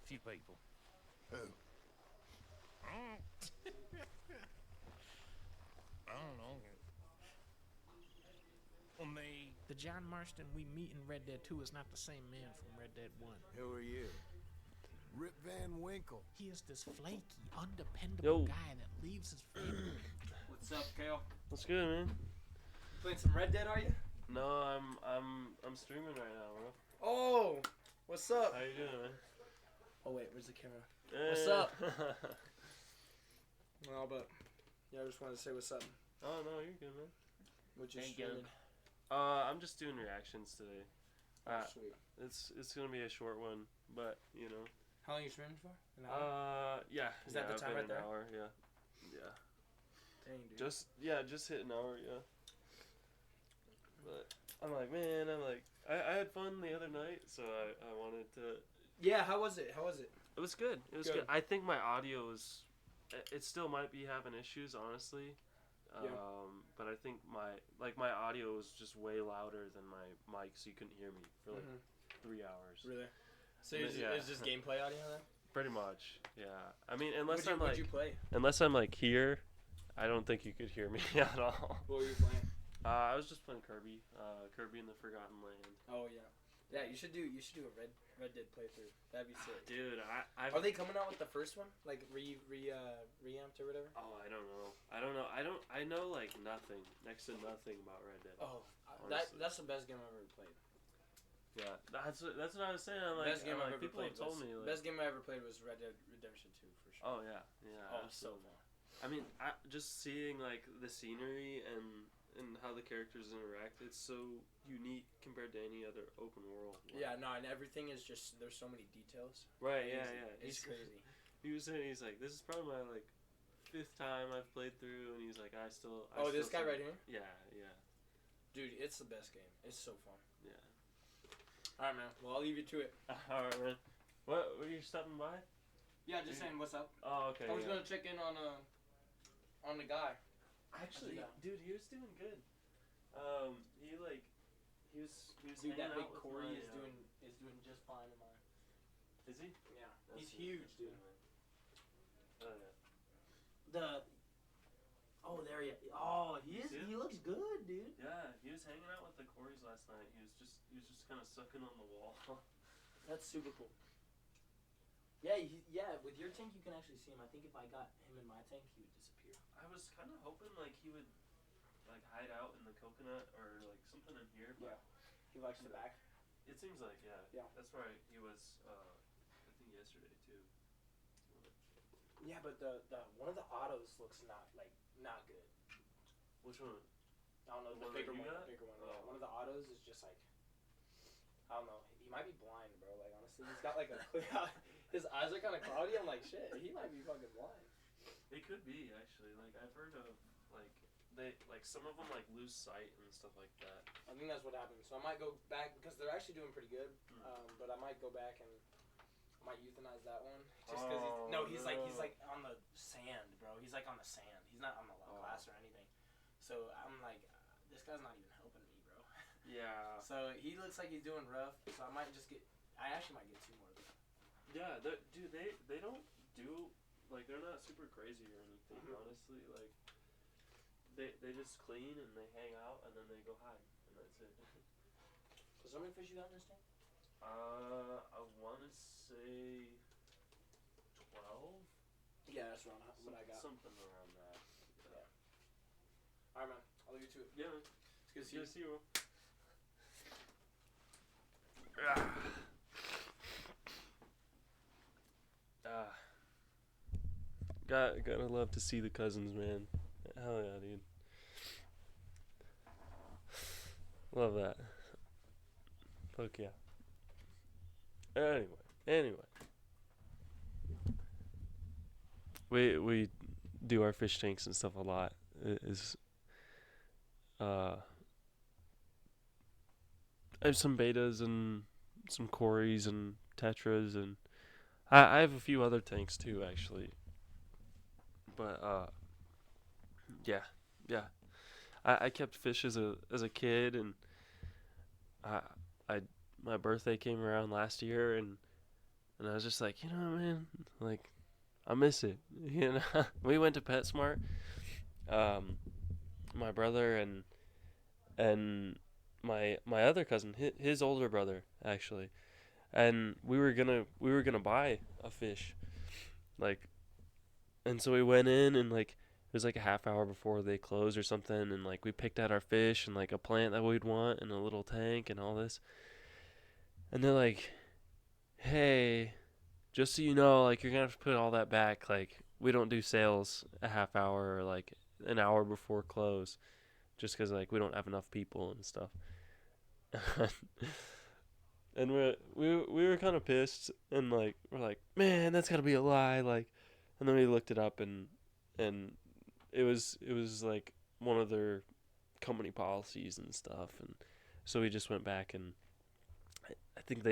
Few people. Who? I don't know. Well, me. The John Marston we meet in Red Dead 2 is not the same man from Red Dead 1. Who are you? Rip Van Winkle. He is this flaky, undependable guy that leaves his family. What's up, Kale? What's good, man? Playing some Red Dead, are you? No, I'm streaming right now, bro. Oh, what's up? How you doing, man? Oh wait, where's the camera? Hey. What's up? No, but yeah, I just wanted to say what's up. Oh no, you're good, man. What you Thank streaming? I'm just doing reactions today. Sweet. It's gonna be a short one, but How long you streaming for? An hour? Yeah. Is that the time right there? An hour, yeah. Yeah. Dang, dude. Just hit an hour, yeah. But I'm like, man, I had fun the other night, so I wanted to. Yeah, how was it? It was good. It was good. I think my audio is. It still might be having issues, honestly. But I think my audio was just way louder than my mic, so you couldn't hear me for like 3 hours. Really? So is this gameplay audio then? Pretty much, yeah. I mean, unless What'd you play? unless I'm like here, I don't think you could hear me at all. What were you playing? I was just playing Kirby, Kirby in the Forgotten Land. Oh yeah, yeah. You should do a Red Dead playthrough. That'd be sick. Dude, Are they coming out with the first one, like reamped or whatever? Oh, I don't know. I know like nothing, next to nothing about Red Dead. Oh, honestly. that's the best game I've ever played. Yeah, that's what I was saying. I'm like, best game I've ever people played have told me. Like, best game I ever played was Red Dead Redemption 2 for sure. Oh yeah. Oh, so fun. I mean, just seeing like the scenery and how the characters interact, it's so unique compared to any other open world. Yeah, no, and everything is just there's so many details. Right. Yeah. It's crazy. He was saying, he's like, this is probably my like 5th time I've played through, and he's like, I still. This guy right here. Yeah. Dude, it's the best game. It's so fun. Yeah. All right, man. Well, I'll leave you to it. All right, man. What were you stopping by? Yeah, just saying what's up. Oh, okay. I was gonna check in on the guy. Actually, dude, he was doing good. He was Dude, that big hanging out with Corey my, is doing just fine in mine. Is he? Yeah, That's he's huge, dude. Oh yeah. There he looks good, dude. Yeah, he was hanging out with the Corys last night. He was just kind of sucking on the wall. That's super cool. Yeah, with your tank you can actually see him. I think if I got him in my tank, he would disappear. I was kind of hoping like he would like hide out in the coconut or like something in here. But he likes the back. It seems like yeah. That's where he was. I think yesterday too. Yeah, but the one of the autos looks not good. Which one? I don't know, the bigger one. Yeah, one of the autos is just like, I don't know. He might be blind, bro. Like honestly, he's got like his eyes are kind of cloudy. I'm like, shit, he might be fucking blind. It could be actually. Like I've heard of some of them like lose sight and stuff like that. I think that's what happens. So I might go back because they're actually doing pretty good. But I might go back and I might euthanize that one just because he's like on the sand, bro. He's like on the sand. He's not on the glass or anything. So I'm like, this guy's not even helping me, bro. Yeah. So he looks like he's doing rough. So I actually might get 2 more of them. Yeah, dude, they don't do like they're not super crazy or anything. Honestly, like they just clean and they hang out and then they go hide and that's it. So how many fish you got in this tank? I want to say 12. Yeah, that's around what I got. Something around that. Yeah. All right, man. I'll leave you to it. Yeah, man. It's good to see you. Gotta love to see the cousins, man. Hell yeah, dude. Love that. Fuck yeah. Anyway. We do our fish tanks and stuff a lot. Is I have some betas and some cories and tetras, and I have a few other tanks too, actually. But yeah, yeah. I kept fish as a kid, and I I my birthday came around last year, and I was just like, man, like I miss it. We went to PetSmart. My brother and my other cousin, his older brother actually, and we were gonna buy a fish, like, and so we went in, and like it was like a half hour before they closed or something, and like we picked out our fish and like a plant that we'd want and a little tank and all this, and they're like, hey, just so you know, like you're gonna have to put all that back. Like we don't do sales a half hour or like an hour before close, just because like we don't have enough people and stuff. And we were kind of pissed, and like we're like, man, that's gotta be a lie. Like, and then we looked it up, and it was like one of their company policies and stuff, and so we just went back, and I think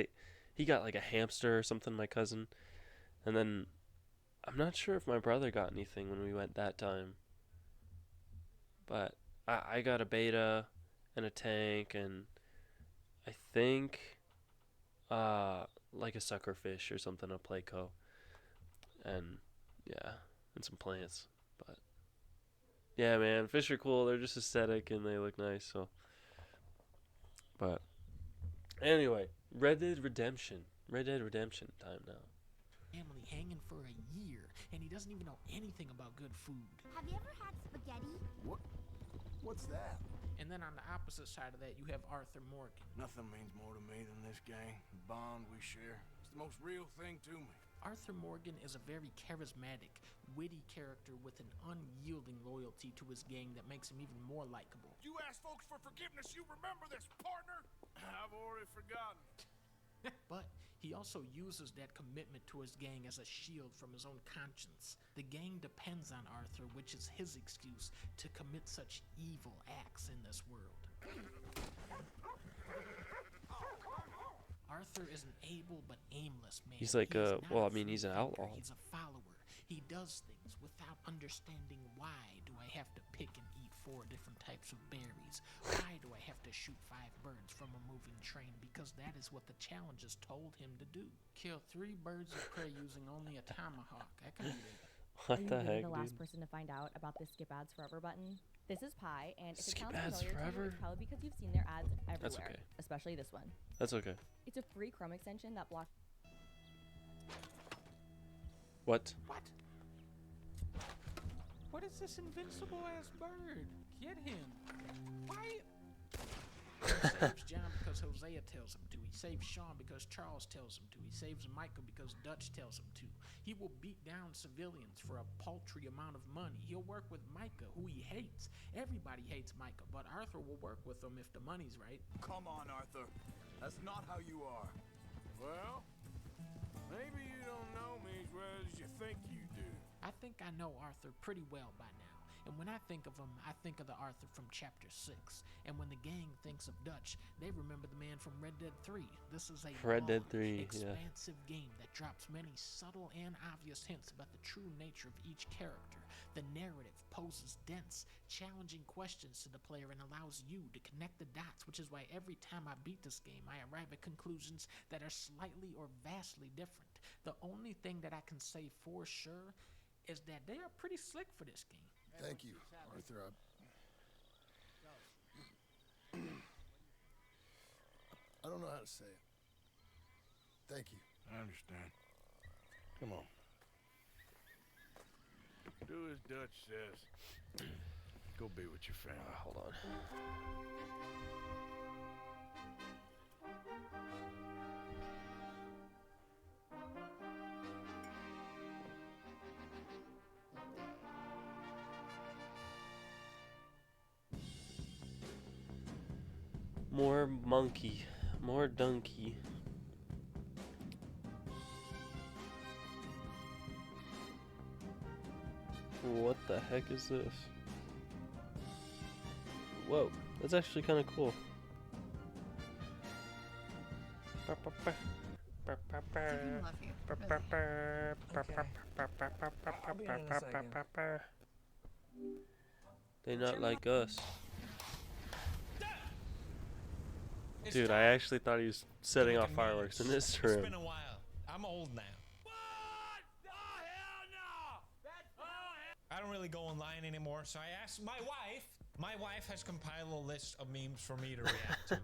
he got like a hamster or something, my cousin, and then I'm not sure if my brother got anything when we went that time, but I got a beta and a tank, and I think like a sucker fish or something, a Playco, and yeah, and some plants. But yeah, man, fish are cool. They're just aesthetic and they look nice. So, but anyway, Red Dead Redemption time now. Family hanging for a year, and he doesn't even know anything about good food. Have you ever had spaghetti? What's that? And then on the opposite side of that, you have Arthur Morgan. Nothing means more to me than this gang. The bond we share. It's the most real thing to me. Arthur Morgan is a very charismatic, witty character with an unyielding loyalty to his gang that makes him even more likable. You ask folks for forgiveness, you remember this, partner? I've already forgotten. But he also uses that commitment to his gang as a shield from his own conscience. The gang depends on Arthur, which is his excuse to commit such evil acts in this world. Arthur is an able but aimless man. He's like he's an outlaw. He's a follower. He does things without understanding why do I have to pick and eat 4 different types of berries? Why do I have to shoot 5 birds from a moving train? Because that is what the challenges told him to do. Kill 3 birds of prey using only a tomahawk. I can do that. What the heck, the last dude? person to find out about the Skip Ads Forever button? This is Pi, and if Skip it sounds Ads familiar to you, Forever? it's probably because you've seen their ads everywhere. That's okay. Especially this one. That's okay. It's a free Chrome extension that blocks... What? What is this invincible ass bird? Get him. Why? He saves John because Hosea tells him to. He saves Sean because Charles tells him to. He saves Michael because Dutch tells him to. He will beat down civilians for a paltry amount of money. He'll work with Micah, who he hates. Everybody hates Micah, but Arthur will work with him if the money's right. Come on, Arthur. That's not how you are. Well, maybe you don't know me as well as you think you do. I think I know Arthur pretty well by now. And when I think of him, I think of the Arthur from Chapter 6. And when the gang thinks of Dutch, they remember the man from Red Dead 3. This is a Red Dead long, 3, expansive game that drops many subtle and obvious hints about the true nature of each character. The narrative poses dense, challenging questions to the player and allows you to connect the dots, which is why every time I beat this game, I arrive at conclusions that are slightly or vastly different. The only thing that I can say for sure is that they are pretty slick for this game. Thank you, Arthur. I don't know how to say it. Thank you. I understand. Come on. Do as Dutch says. Go be with your family. Hold on. More monkey. More donkey. What the heck is this? Whoa, that's actually kind of cool. Steven, love you. I'll be on in a second. They not like us. Dude, I actually thought he was setting off fireworks in this room. It's been a while. I'm old now. I don't really go online anymore, so I asked my wife. My wife has compiled a list of memes for me to react to.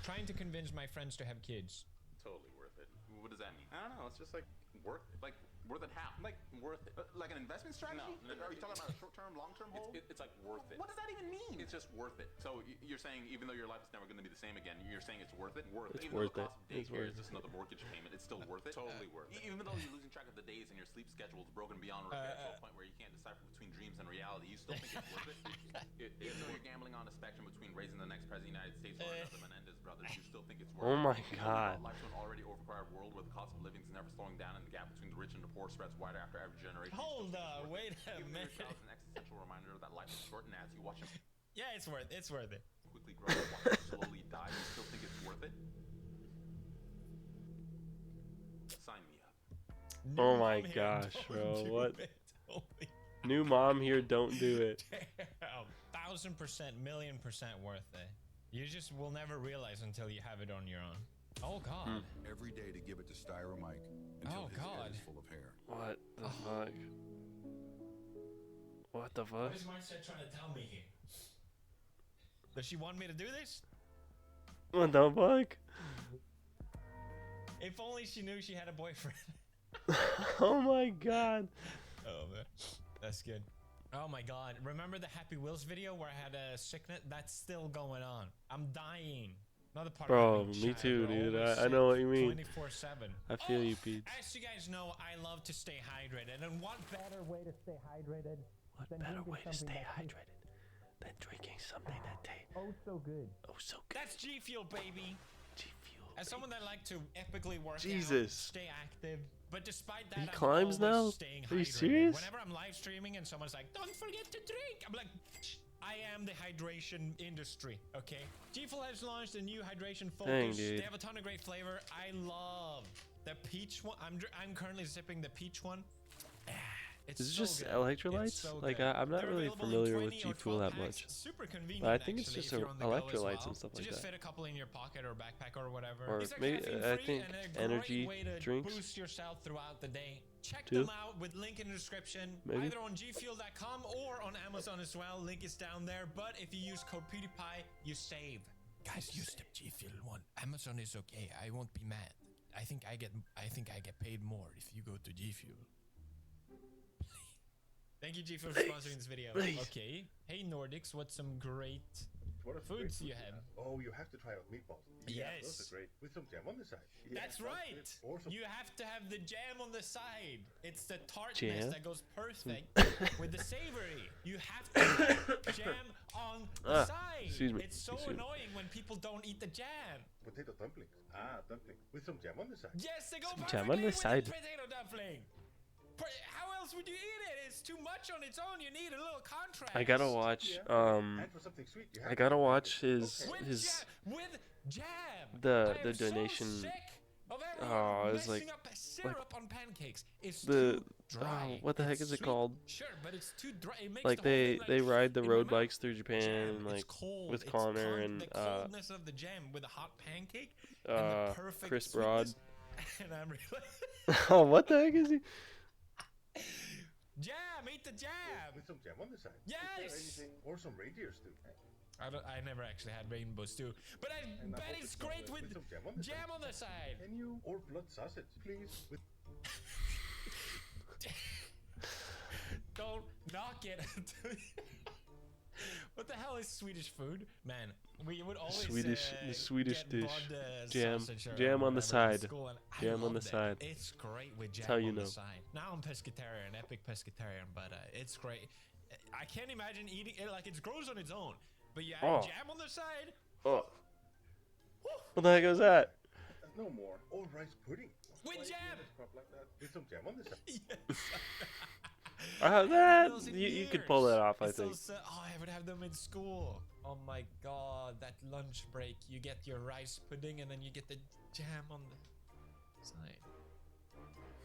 Trying to convince my friends to have kids. Totally worth it. What does that mean? I don't know. It's just like worth it how? Like worth it. Like an investment strategy? No. Are you talking about a short-term, long-term hold? It's like worth it. What does that even mean? It's just worth it. So you're saying even though your life is never going to be the same again, you're saying it's worth it? Worth it. Even though the cost of daycare is just another mortgage payment, it's still worth it? Totally worth it. Even though you're losing track of the days and your sleep schedule is broken beyond repair to a point where you can't decipher between dreams and reality, you still think it's worth it? Even though you're gambling on a spectrum between raising the next president of the United States or another Menendez brothers, you still think it's worth it? Oh my god. Life to an already overcrowded world where the cost of living is never slowing down and the gap between the rich and the poor spreads wider after every generation. Hold up, wait a minute. It's an existential reminder that life is short, and as you watch him Yeah, it's worth it. It's worth it. quickly grow and watch him slowly die, you still think it's worth it? Sign me up. Oh my gosh, bro. What? New mom here, don't do it. Damn, 1,000%, million% worth it. You just will never realize until you have it on your own. Oh god. Every day to give it to Styro Mike until his head is full of hair. What the fuck? What the fuck? What is Marcia trying to tell me here? Does she want me to do this? What the fuck? If only she knew she had a boyfriend. Oh my god. Oh man, that's good. Oh my god, remember the Happy Wheels video where I had a sickness? That's still going on. I'm dying. Another part Bro, of me too, dude. I know what you mean. 24/7. I feel you, Pete. As you guys know, I love to stay hydrated, and what better way to stay hydrated than drinking something that tastes than drinking something that tastes oh so good. Oh so good. That's G Fuel, baby. G Fuel. As someone that like to epically work Jesus. out, stay active, but despite that, He I'm climbs always now? staying Are you hydrated. serious? Whenever I'm live streaming and someone's like, "Don't forget to drink," I'm like, I am the hydration industry, okay? G Fuel has launched a new hydration focus. Dang, dude. They have a ton of great flavor. I love the peach one. I'm currently sipping the peach one. It's Is it so just good. electrolytes? It's so like good. I'm not They're really available in familiar with 20 G or Fuel 12 that much. packs. Super convenient, But I think it's actually, just if you're on the go as electrolytes well, and stuff to like just that. fit a couple in your pocket or backpack or whatever. Or These are maybe caffeine-free I think and a energy great way to drinks. boost yourself throughout the day. Check Too. them out with link in the description, Maybe. either on gfuel.com or on Amazon as well. Link is down there. But if you use code PewDiePie, you save. Guys, use the G Fuel one. Amazon is okay. I won't be mad. I think I get paid more if you go to G Fuel. Thank you, G, for sponsoring this video. Please. Okay. Hey, Nordics, what's some great foods you have? Oh, you have to try out meatballs. Yeah, Yes. those are great. With some jam on the side. That's right. Awesome. You have to have the jam on the side. It's the tartness Jam? that goes perfect with the savory. You have to have jam on the side. Excuse me. It's so Excuse me. annoying when people don't eat the jam. Potato dumplings. Dumplings. With some jam on the side. Yes, they go Some perfectly jam on the with side. the potato dumpling. How else would you eat it? It's too much on its own. You need a little contrast. I gotta watch And for something sweet, you have I gotta watch his with jam. the I am so donation sick of oh it was messing like up syrup on pancakes. It's the too dry. what the heck It's is it sweet. called? Sure, but it's too dry. It makes Like the whole they thing, they like, ride the in road my mouth. bikes through Japan Jam, and it's like cold. with It's Connor and the coldness of the jam with a hot pancake and the perfect Chris Broad. sweetness. And I'm really Oh, what the heck is he? jam, eat the jam. With some jam on the side. Yes. Is there anything? Or some reindeer stew. I never actually had rainbow stew, but I bet it's great with some jam on the jam on the side. Can you? Or blood sausage, please. With Don't knock it. What the hell is Swedish food, man? We would always The Swedish get dish. blood, Jam sausage or jam on the whatever in side. school, and I Jam on the loved it. side. It's great with jam That's how you on know. the side. Now I'm pescatarian, epic pescatarian, but it's great. I can't imagine eating it like it grows on its own, but you add Oh. jam on the side. Oh. What the heck was that? no more. Or rice pudding. With Why jam. do you crop like that? With some jam on the side. Yes. Those in You could pull that off, I It's think. those, oh, I would have them in school. Oh my god, that lunch break. You get your rice pudding and then you get the jam on the side.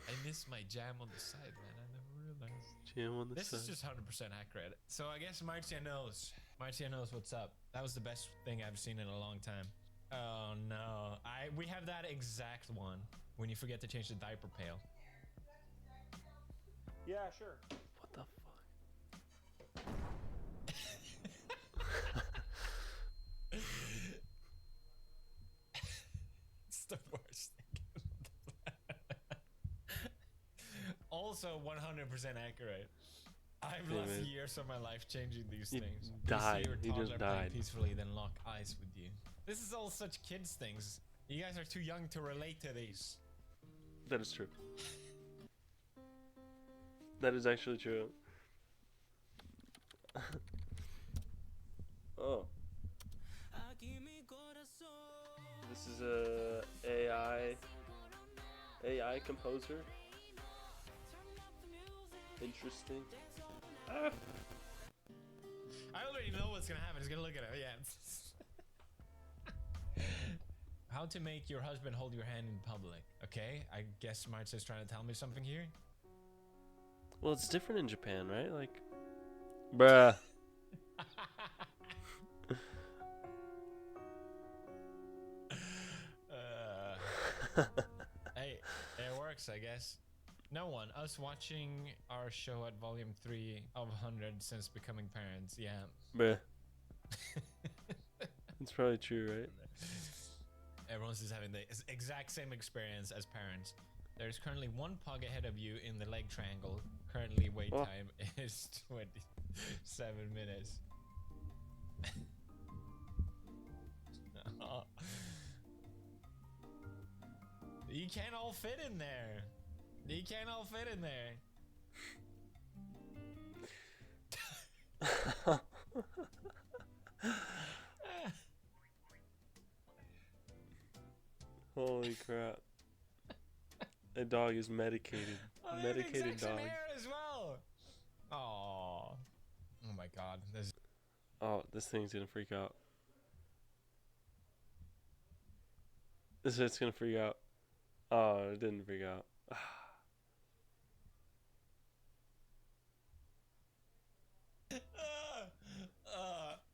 I miss my jam on the side, man. I never realized. Jam on the This side. is just 100% accurate. So I guess Marcia knows. Marcia knows what's up. That was the best thing I've seen in a long time. Oh no. We have that exact one when you forget to change the diaper pail. Yeah, sure. What the fuck? It's the worst thing. Also 100% accurate. I've Yeah, lost man. years of my life changing these He things. died. You see He your just toddler playing died. peacefully, then lock eyes with you. This is all such kids things. You guys are too young to relate to these. That is true. That is actually true. Oh. This is a AI composer. Interesting. Ah. I already know what's gonna happen. He's gonna look at it. Yeah. How to make your husband hold your hand in public. Okay, I guess March is trying to tell me something here. Well, it's different in Japan, right? Like, bruh. Hey, it works, I guess. No one. Us watching our show at volume 3 of 100 since becoming parents. Yeah. Bruh. It's probably true, right? Everyone's just having the exact same experience as parents. There's currently one pug ahead of you in the leg triangle. Currently wait time is 27 minutes. You can't all fit in there. You can't all fit in there. Holy crap. That dog is medicated. Oh, they have the Medicated exact same dog. hair as well. Aww. Oh my god. Oh, this thing's gonna freak out. It's gonna freak out. Oh, it didn't freak out.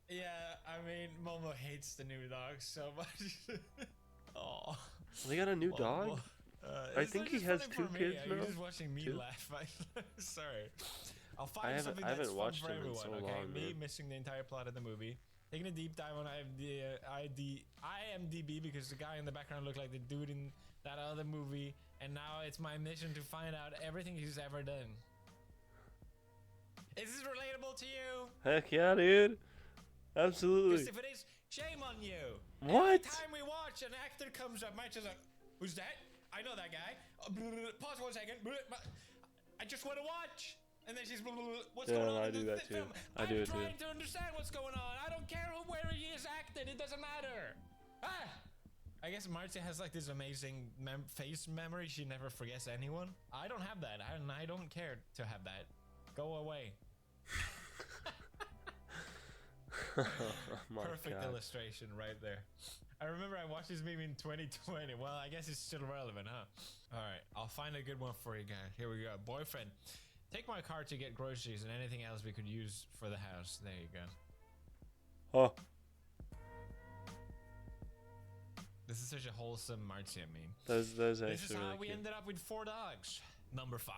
Yeah, I mean, Momo hates the new dog so much. Oh. They got a new dog? I think he has 2 kids now. You're just watching me 2? laugh. Sorry. I'll I find haven't- something I haven't that's fun watched for him in everyone, so okay? long, Me man. missing the entire plot of the movie. Taking a deep dive on IMDb because the guy in the background looked like the dude in that other movie, and now it's my mission to find out everything he's ever done. Is this relatable to you? Heck yeah, dude. Absolutely. Because if it is, shame on you. What? Every time we watch, an actor comes up, Mike's just like, who's that? I know that guy. Pause 1 second. I just want to watch. And then she's, what's Yeah, going on I in do the that too. film? I do it I'm too. trying to understand what's going on. I don't care where he is acting. It doesn't matter. I guess Marcia has like this amazing face memory. She never forgets anyone. I don't have that. I don't care to have that. Go away. Oh my Perfect God. illustration right there. I remember I watched this movie in 2020. Well, I guess it's still relevant, huh? All right, I'll find a good one for you guys. Here we go. Boyfriend, take my car to get groceries and anything else we could use for the house. There you go. Oh. This is such a wholesome Marcia meme. That's This actually is how really we cute. ended up with 4 dogs. Number 5.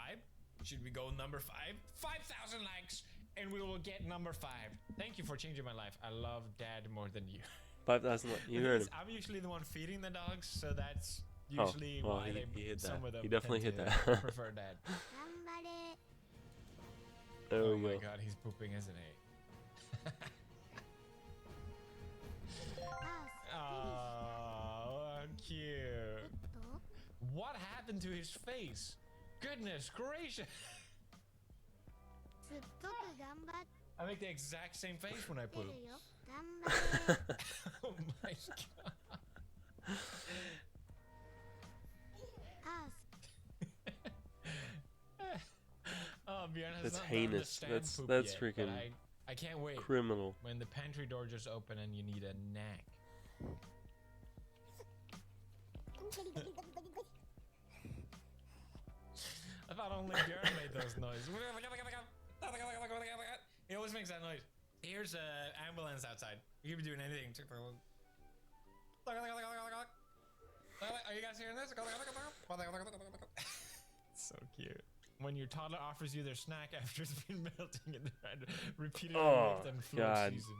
Should we go number 5? 5,000 likes, and we will get number 5. Thank you for changing my life. I love Dad more than you. 5,000. You heard him. I'm usually the one feeding the dogs, so that's usually well, why he hit some that. of them He definitely tend hit to that. prefer Dad. There Oh we my go. god, he's pooping, isn't he? Oh, cute. What happened to his face? Goodness gracious. I make the exact same face when I poop. Oh my god. Oh Bjorn has That's not done the heinous. stand That's poop that's yet, but freaking I can't wait. criminal. When the pantry door just open and you need a snack. I thought only Bjorn made those noises. He always makes that noise. Here's an ambulance outside. You could be doing anything. Are you guys hearing this? So cute. When your toddler offers you their snack after it's been melting and repeatedly Oh, licked and flu God. season.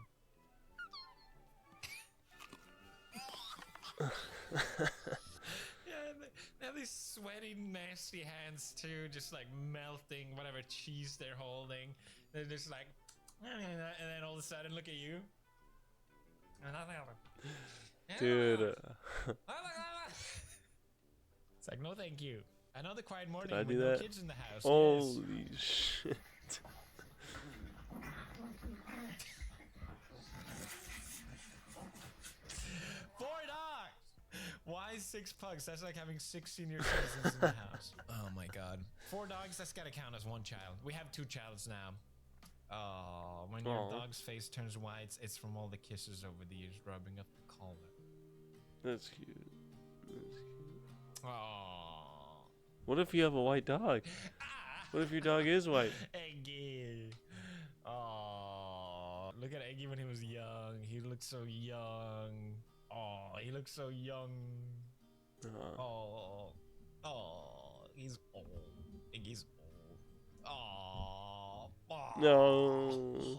Yeah, they have these sweaty, nasty hands too, just like melting whatever cheese they're holding. They're just like, and then all of a sudden, look at you. Dude. It's like, no, thank you. Another quiet morning Did I with do no that? kids in the house. Holy shit. 4 dogs! Why 6 pugs? That's like having 6 senior citizens in the house. Oh my god. 4 dogs, that's gotta count as 1 child. We have 2 childs now. Oh, when your Aw. dog's face turns white, it's from all the kisses over the years rubbing up the collar. That's cute. That's cute. Oh. What if you have a white dog? What if your dog is white? Eggy. Oh, look at Eggy when he was young. He looked so young. Oh, he looks so young. Oh, he's old. Iggy's old. Oh, No.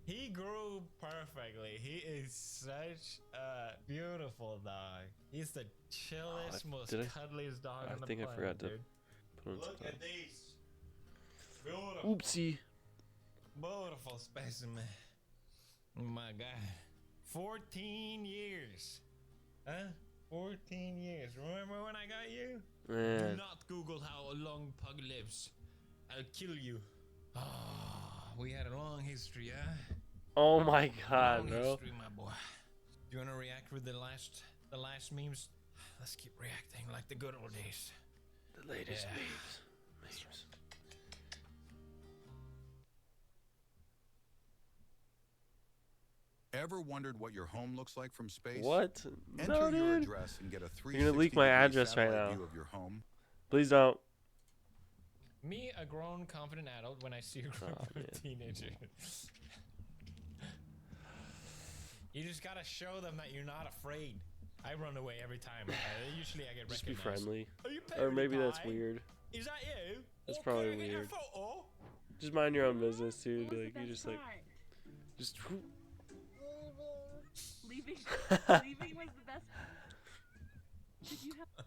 He grew perfectly. He is such a beautiful dog. He's the chillest, most did I- cuddliest dog on the I think I planet, forgot to dude. put on Look some. at these. Beautiful. Oopsie. Beautiful specimen. Oh my god. 14 years. Huh? 14 years. Remember when I got you? Man. Do not Google how a long pug lives. I'll kill you. Ah, we had a long history, huh? Oh my god, Long bro. history, my boy. Do you want to react with the last memes? Let's keep reacting like the good old days. The latest Yeah. memes. Ever wondered what your home looks like from space? What? Enter No, your dude. address and get a 360 You're gonna leak my degree address right satellite now. view of your home. Please don't. Me, a grown, confident adult, when I see a group of teenagers. You just gotta show them that you're not afraid. I run away every time. Usually I get Just be recognized. friendly. Are you Or maybe that's PewDiePie? weird. Is that you? That's Oh, probably can I get a weird. photo? Just mind your own business, dude. Like you just like, just. Leaving. Leaving was the best. Did you have?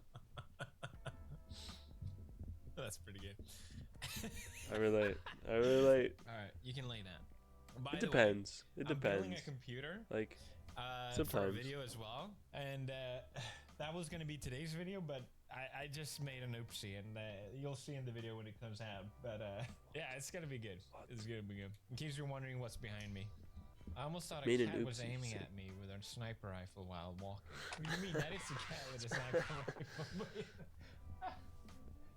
That's pretty good. I relate. I relate. All right, you can lay down. By It the way, depends. It I'm building depends. a computer. Like, For a sometimes. video as well, and that was gonna be today's video, but I just made an oopsie, and you'll see in the video when it comes out. But yeah, it's gonna be good. It's gonna be good. In case you're wondering what's behind me, I almost thought a Made an cat was oopsie, aiming so- at me with a sniper rifle while walking. What do you mean? That is a cat with a sniper rifle.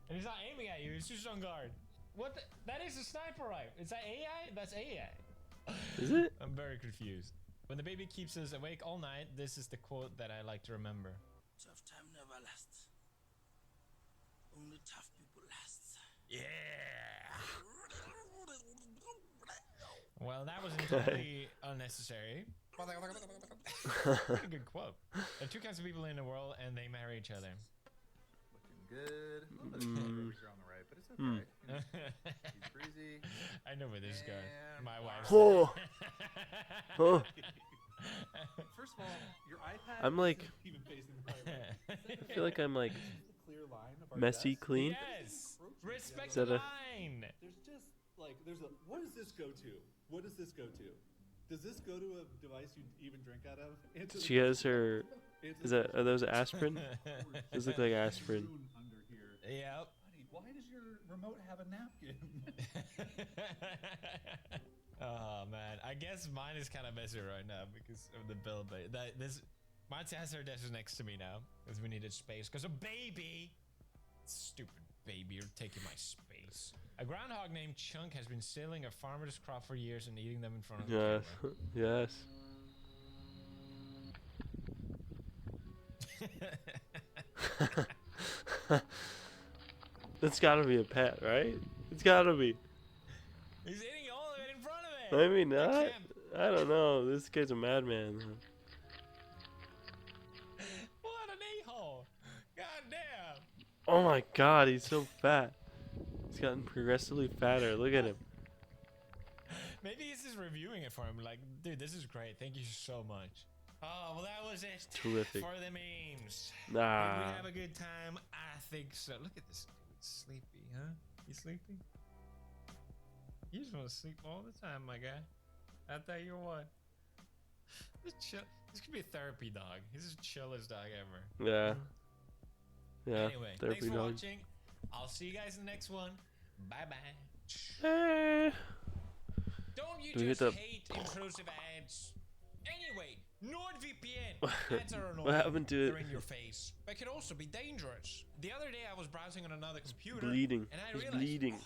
And he's not aiming at you. He's just on guard. What? That is a sniper rifle. Is that AI? That's AI. Is it? I'm very confused. When the baby keeps us awake all night, this is the quote that I like to remember. Tough time never lasts. Only tough people last. Yeah. Well, that was entirely unnecessary. Pretty good quote. There are 2 kinds of people in the world, and they marry each other. Good. A little bit of color over here on the right, but it's okay. You know, he's breezy. I know where this is going. And My wife's. Oh. Oh. First of all, your iPad. I'm like, isn't even facing the right way. I feel like I'm like Clear line of our messy desk. clean. Yes. Respect Is that the a- line. There's just like there's a. What does this go to? What does this go to? Does this go to a device you even drink out of? Answer the She has question. her. Answer Is the that? Are those aspirin? Those look like aspirin. Spoon under here. Yep. Buddy, why does your remote have a napkin? Oh man, I guess mine is kind of messy right now because of the build. But mine has her desk next to me now because we needed space because a baby. Stupid. baby, you're taking my space. A groundhog named Chunk has been stealing a farmer's crop for years and eating them in front of the Yes. camera. Yes. That's gotta be a pet, right? It's gotta be. He's eating all of it in front of it. Maybe not. I don't know. This guy's a madman. What an a-hole. God damn. Oh my god, he's so fat. He's gotten progressively fatter. Look at him. Maybe he's just reviewing it for him. Like, dude, this is great. Thank you so much. Oh, well, that was it. Terrific. For the memes. Nah. Did we have a good time? I think so. Look at this dude. Sleepy, huh? You sleepy? You just want to sleep all the time, my guy. I tell you what. This could be a therapy dog. He's the chillest dog ever. Yeah. Yeah. Anyway, therapy thanks for dog. watching. I'll see you guys in the next one. Bye-bye. Eh. Don't you Do we just get the- hate intrusive ads? Anyway, NordVPN. Ads are annoying. What happened to it? They're in your face. But can also be dangerous. The other day I was browsing on another computer. Bleeding. And I He's realized, bleeding.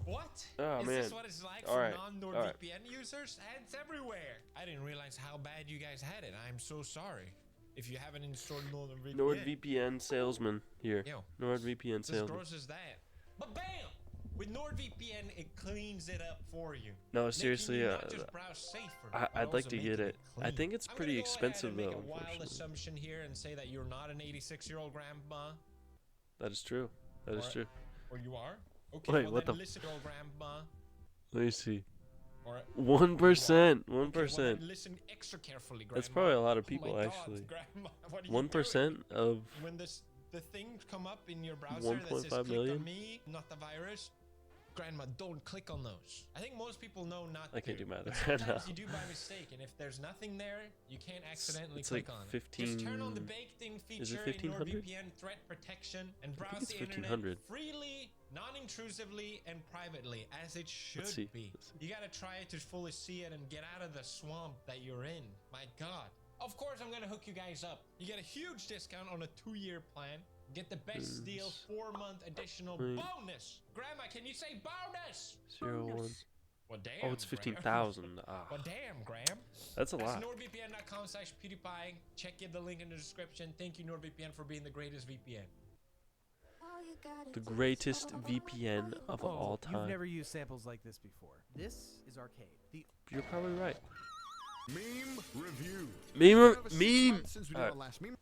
What? Oh, Is man. this what it's like All for right. non-NordVPN users? Ads everywhere. I didn't realize how bad you guys had it. I'm so sorry. If you haven't installed NordVPN. NordVPN salesman here. Yo, NordVPN it's as salesman. gross as that. But bam! With NordVPN, it cleans it up for you. No, making seriously, you not just browse safer, but I'd like also to making get it. I clean. think it's I'm pretty gonna go expensive ahead and though. make a wild Unfortunately, assumption here and say that you're not an 86-year-old grandma, that is true. That is Or- true. or you are. Okay, Wait, well what then the? listen to old grandma. Let me see. Or 1%. well 1%. then listen extra carefully, grandma. That's probably a lot of Oh people my God, actually. grandma, what are you 1% of when the things come up in your browser that says 1.5 click million. on me, not the virus, grandma, don't click on those. I think most people know not I can't to. do math But right sometimes now. you do by mistake, and if there's nothing there, you can't accidentally It's click like on it. 15 Just turn on the baked-in feature is it in 1500? NordVPN threat protection and I think browse it's the internet 1500. freely, non-intrusively, and privately, as it should see. be. You gotta try it to fully see it and get out of the swamp that you're in. My God. Of course, I'm gonna hook you guys up. You get a huge discount on a 2-year plan. Get the best deal, 4-month additional Wait. bonus. Grandma, can you say bonus? 01. Well, damn. Oh, it's Graham. 15,000. Ah, Well, damn, Graham. that's a lot. NordVPN.com/PewDiePie. Check the link in the description. Thank you, NordVPN, for being the greatest VPN. The greatest VPN of all You've time. never used samples like this before. This is arcade. You're probably right. Meme review. Meme. Since we did Alright. our last meme.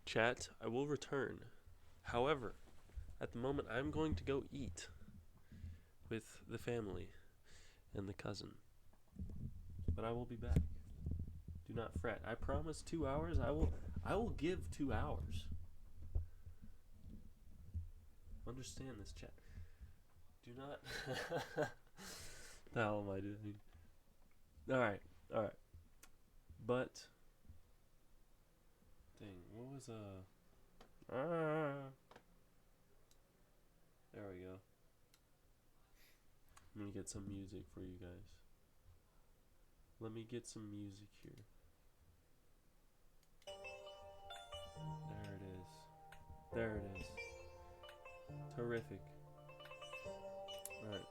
Chat, I will return. However, at the moment, I'm going to go eat with the family and the cousin. But I will be back. Do not fret. I promise 2 hours. I will give 2 hours. Understand this, chat. Do not. The hell am I doing? Alright. But. Dang, what was there we go. I'm gonna get some music for you guys. Let me get some music here. There it is. There it is. Terrific. Alright.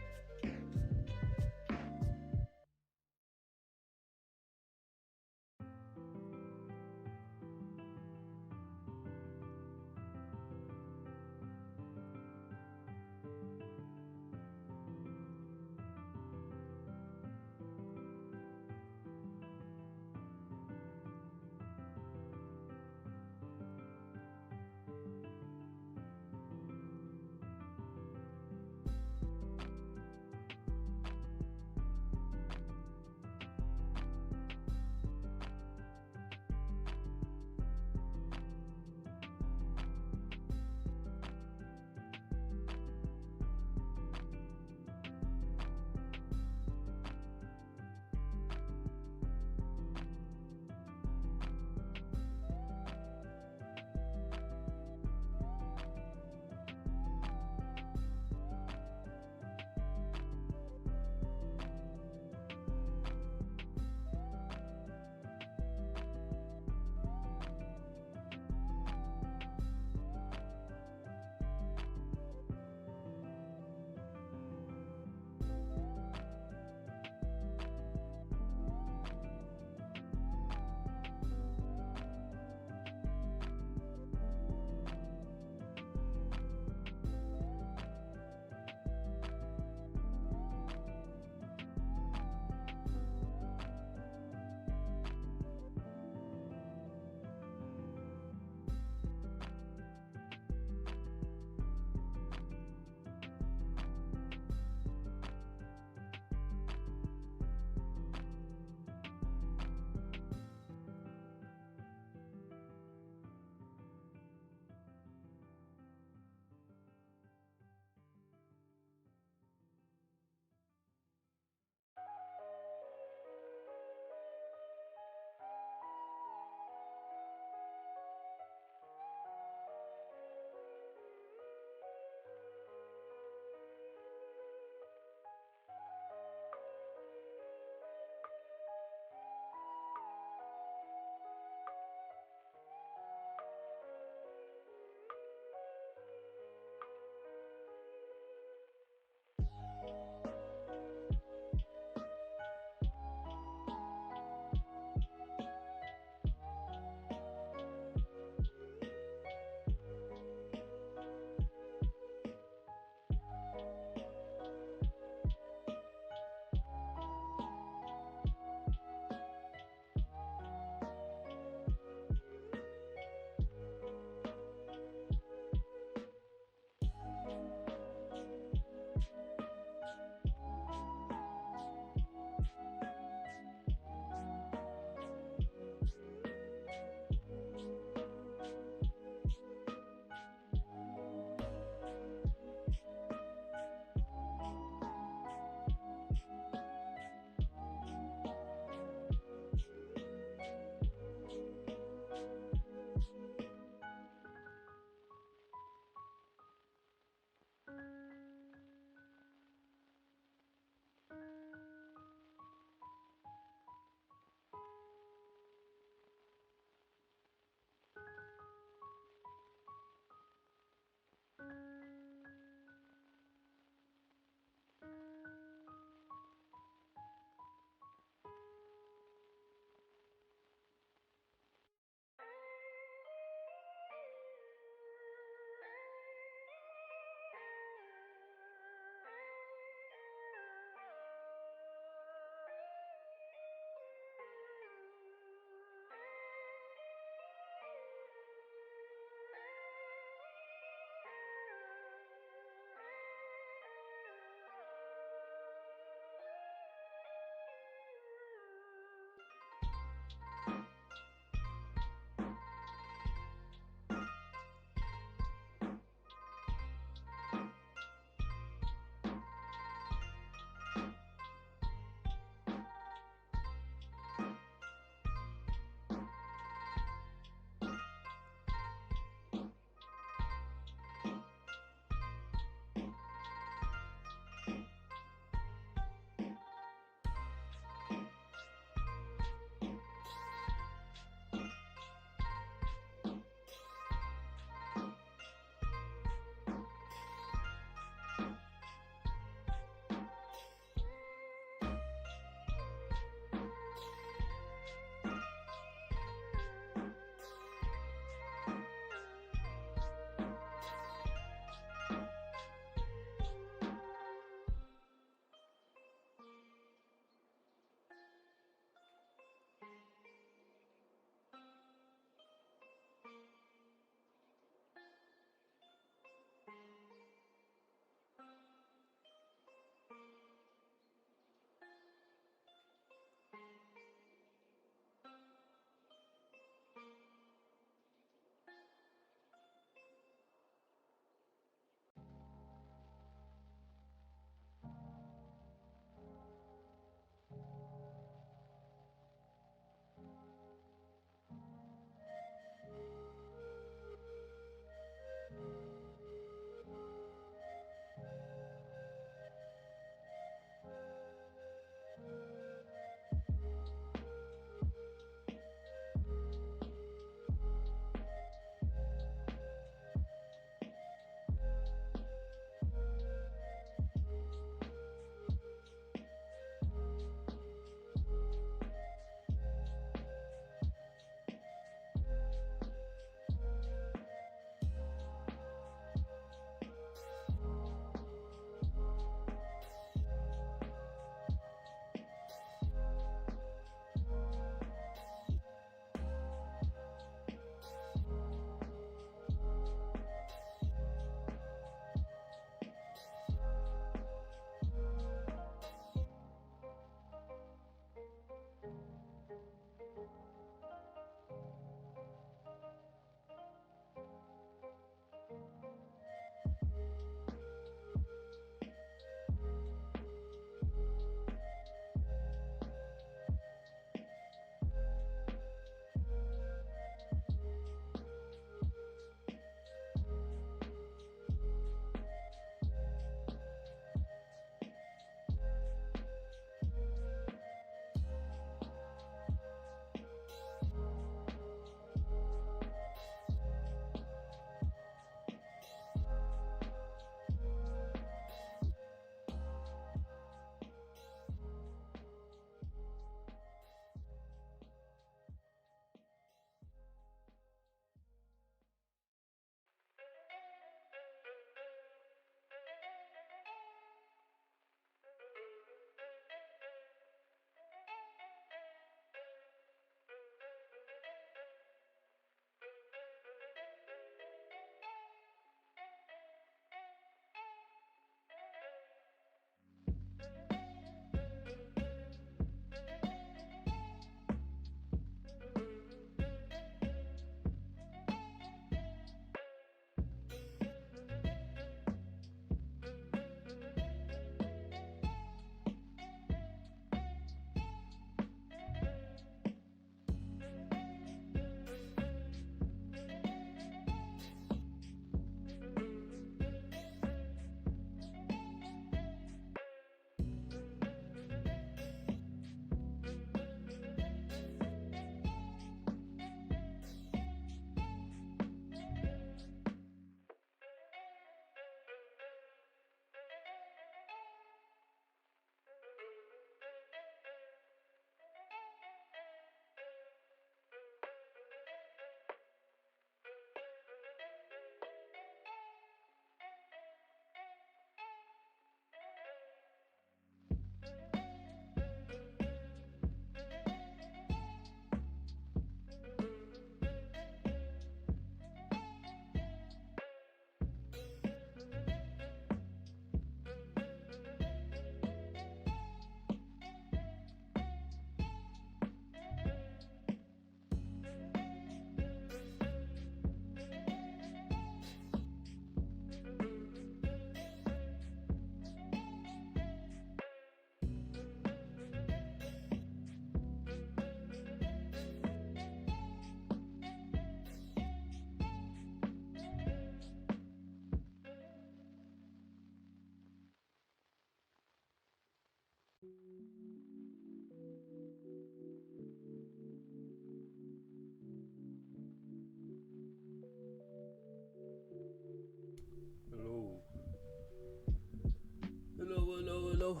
go.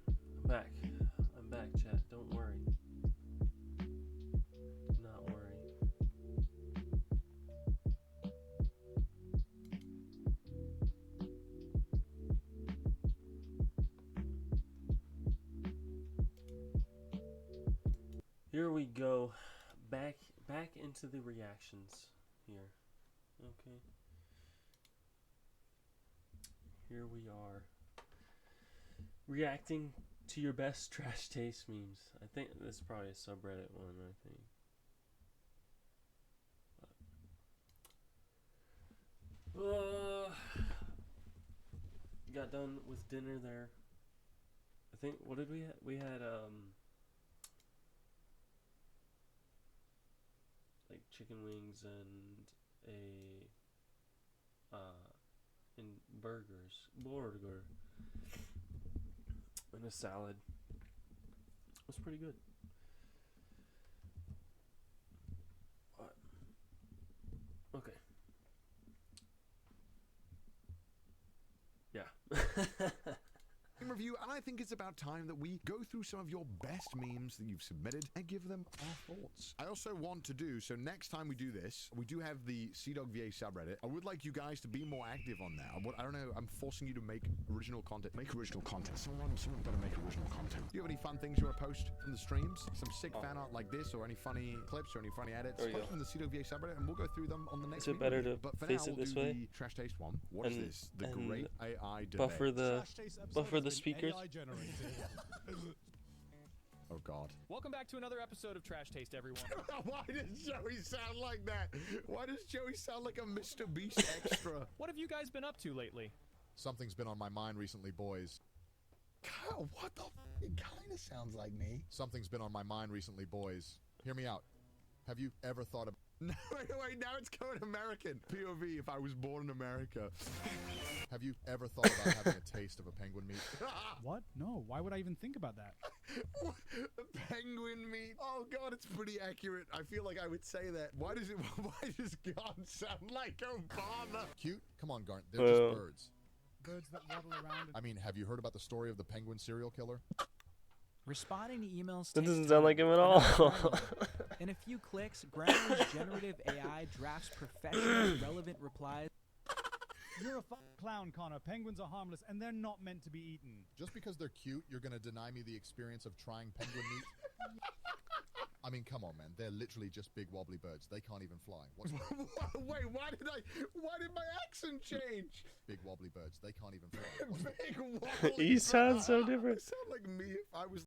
I'm back. I'm back, chat. Don't worry. Do not worry. Here we go. Back into the reactions here. Okay. Here we are. Reacting to your best trash taste memes. I think this is probably a subreddit one, I think. Got done with dinner there. I think, what did we have? We had, like chicken wings and and burgers. And a salad. It was pretty good. What? Okay. Yeah. Review, and I think it's about time that we go through some of your best memes that you've submitted and give them our thoughts. I also want to do, so next time we do this, we do have the CDogVA subreddit. I would like you guys to be more active on that. I don't know, I'm forcing you to make original content. Make original content. Someone gotta make original content. Do you have any fun things you want to post from the streams? Some sick fan art like this, or any funny clips, or any funny edits? Post from the CDogVA subreddit, and we'll go through them on the next Is it better to but for face now, it we'll this do way? the Trash Taste one. What is this? The Great AI Debate. Buffer the speakers. Oh God. Welcome back to another episode of Trash Taste, everyone. Why does Joey sound like that? Why does Joey sound like a Mr. Beast extra? What have you guys been up to lately? Something's been on my mind recently, boys. Kyle, what the f? It kind of sounds like me. Something's been on my mind recently, boys. Hear me out. Have you ever thought of... No, wait, now it's going American. POV, if I was born in America. Have you ever thought about having a taste of a penguin meat? What? No, why would I even think about that? Penguin meat? Oh God, it's pretty accurate. I feel like I would say that. Why does Garnt sound like Obama? Cute? Come on, Garnt. They're just birds. Birds that waddle around. I mean, have you heard about the story of the penguin serial killer? Responding to emails. That doesn't sound like him at all. In a few clicks, Grammarly's generative AI drafts professional, relevant replies. You're a clown, Connor. Penguins are harmless, and they're not meant to be eaten. Just because they're cute, you're gonna deny me the experience of trying penguin meat? I mean, come on, man. They're literally just big wobbly birds. They can't even fly. Wait, why did my accent change? Big wobbly birds. They can't even fly. Big wobbly You sound so different. I sound like me if I was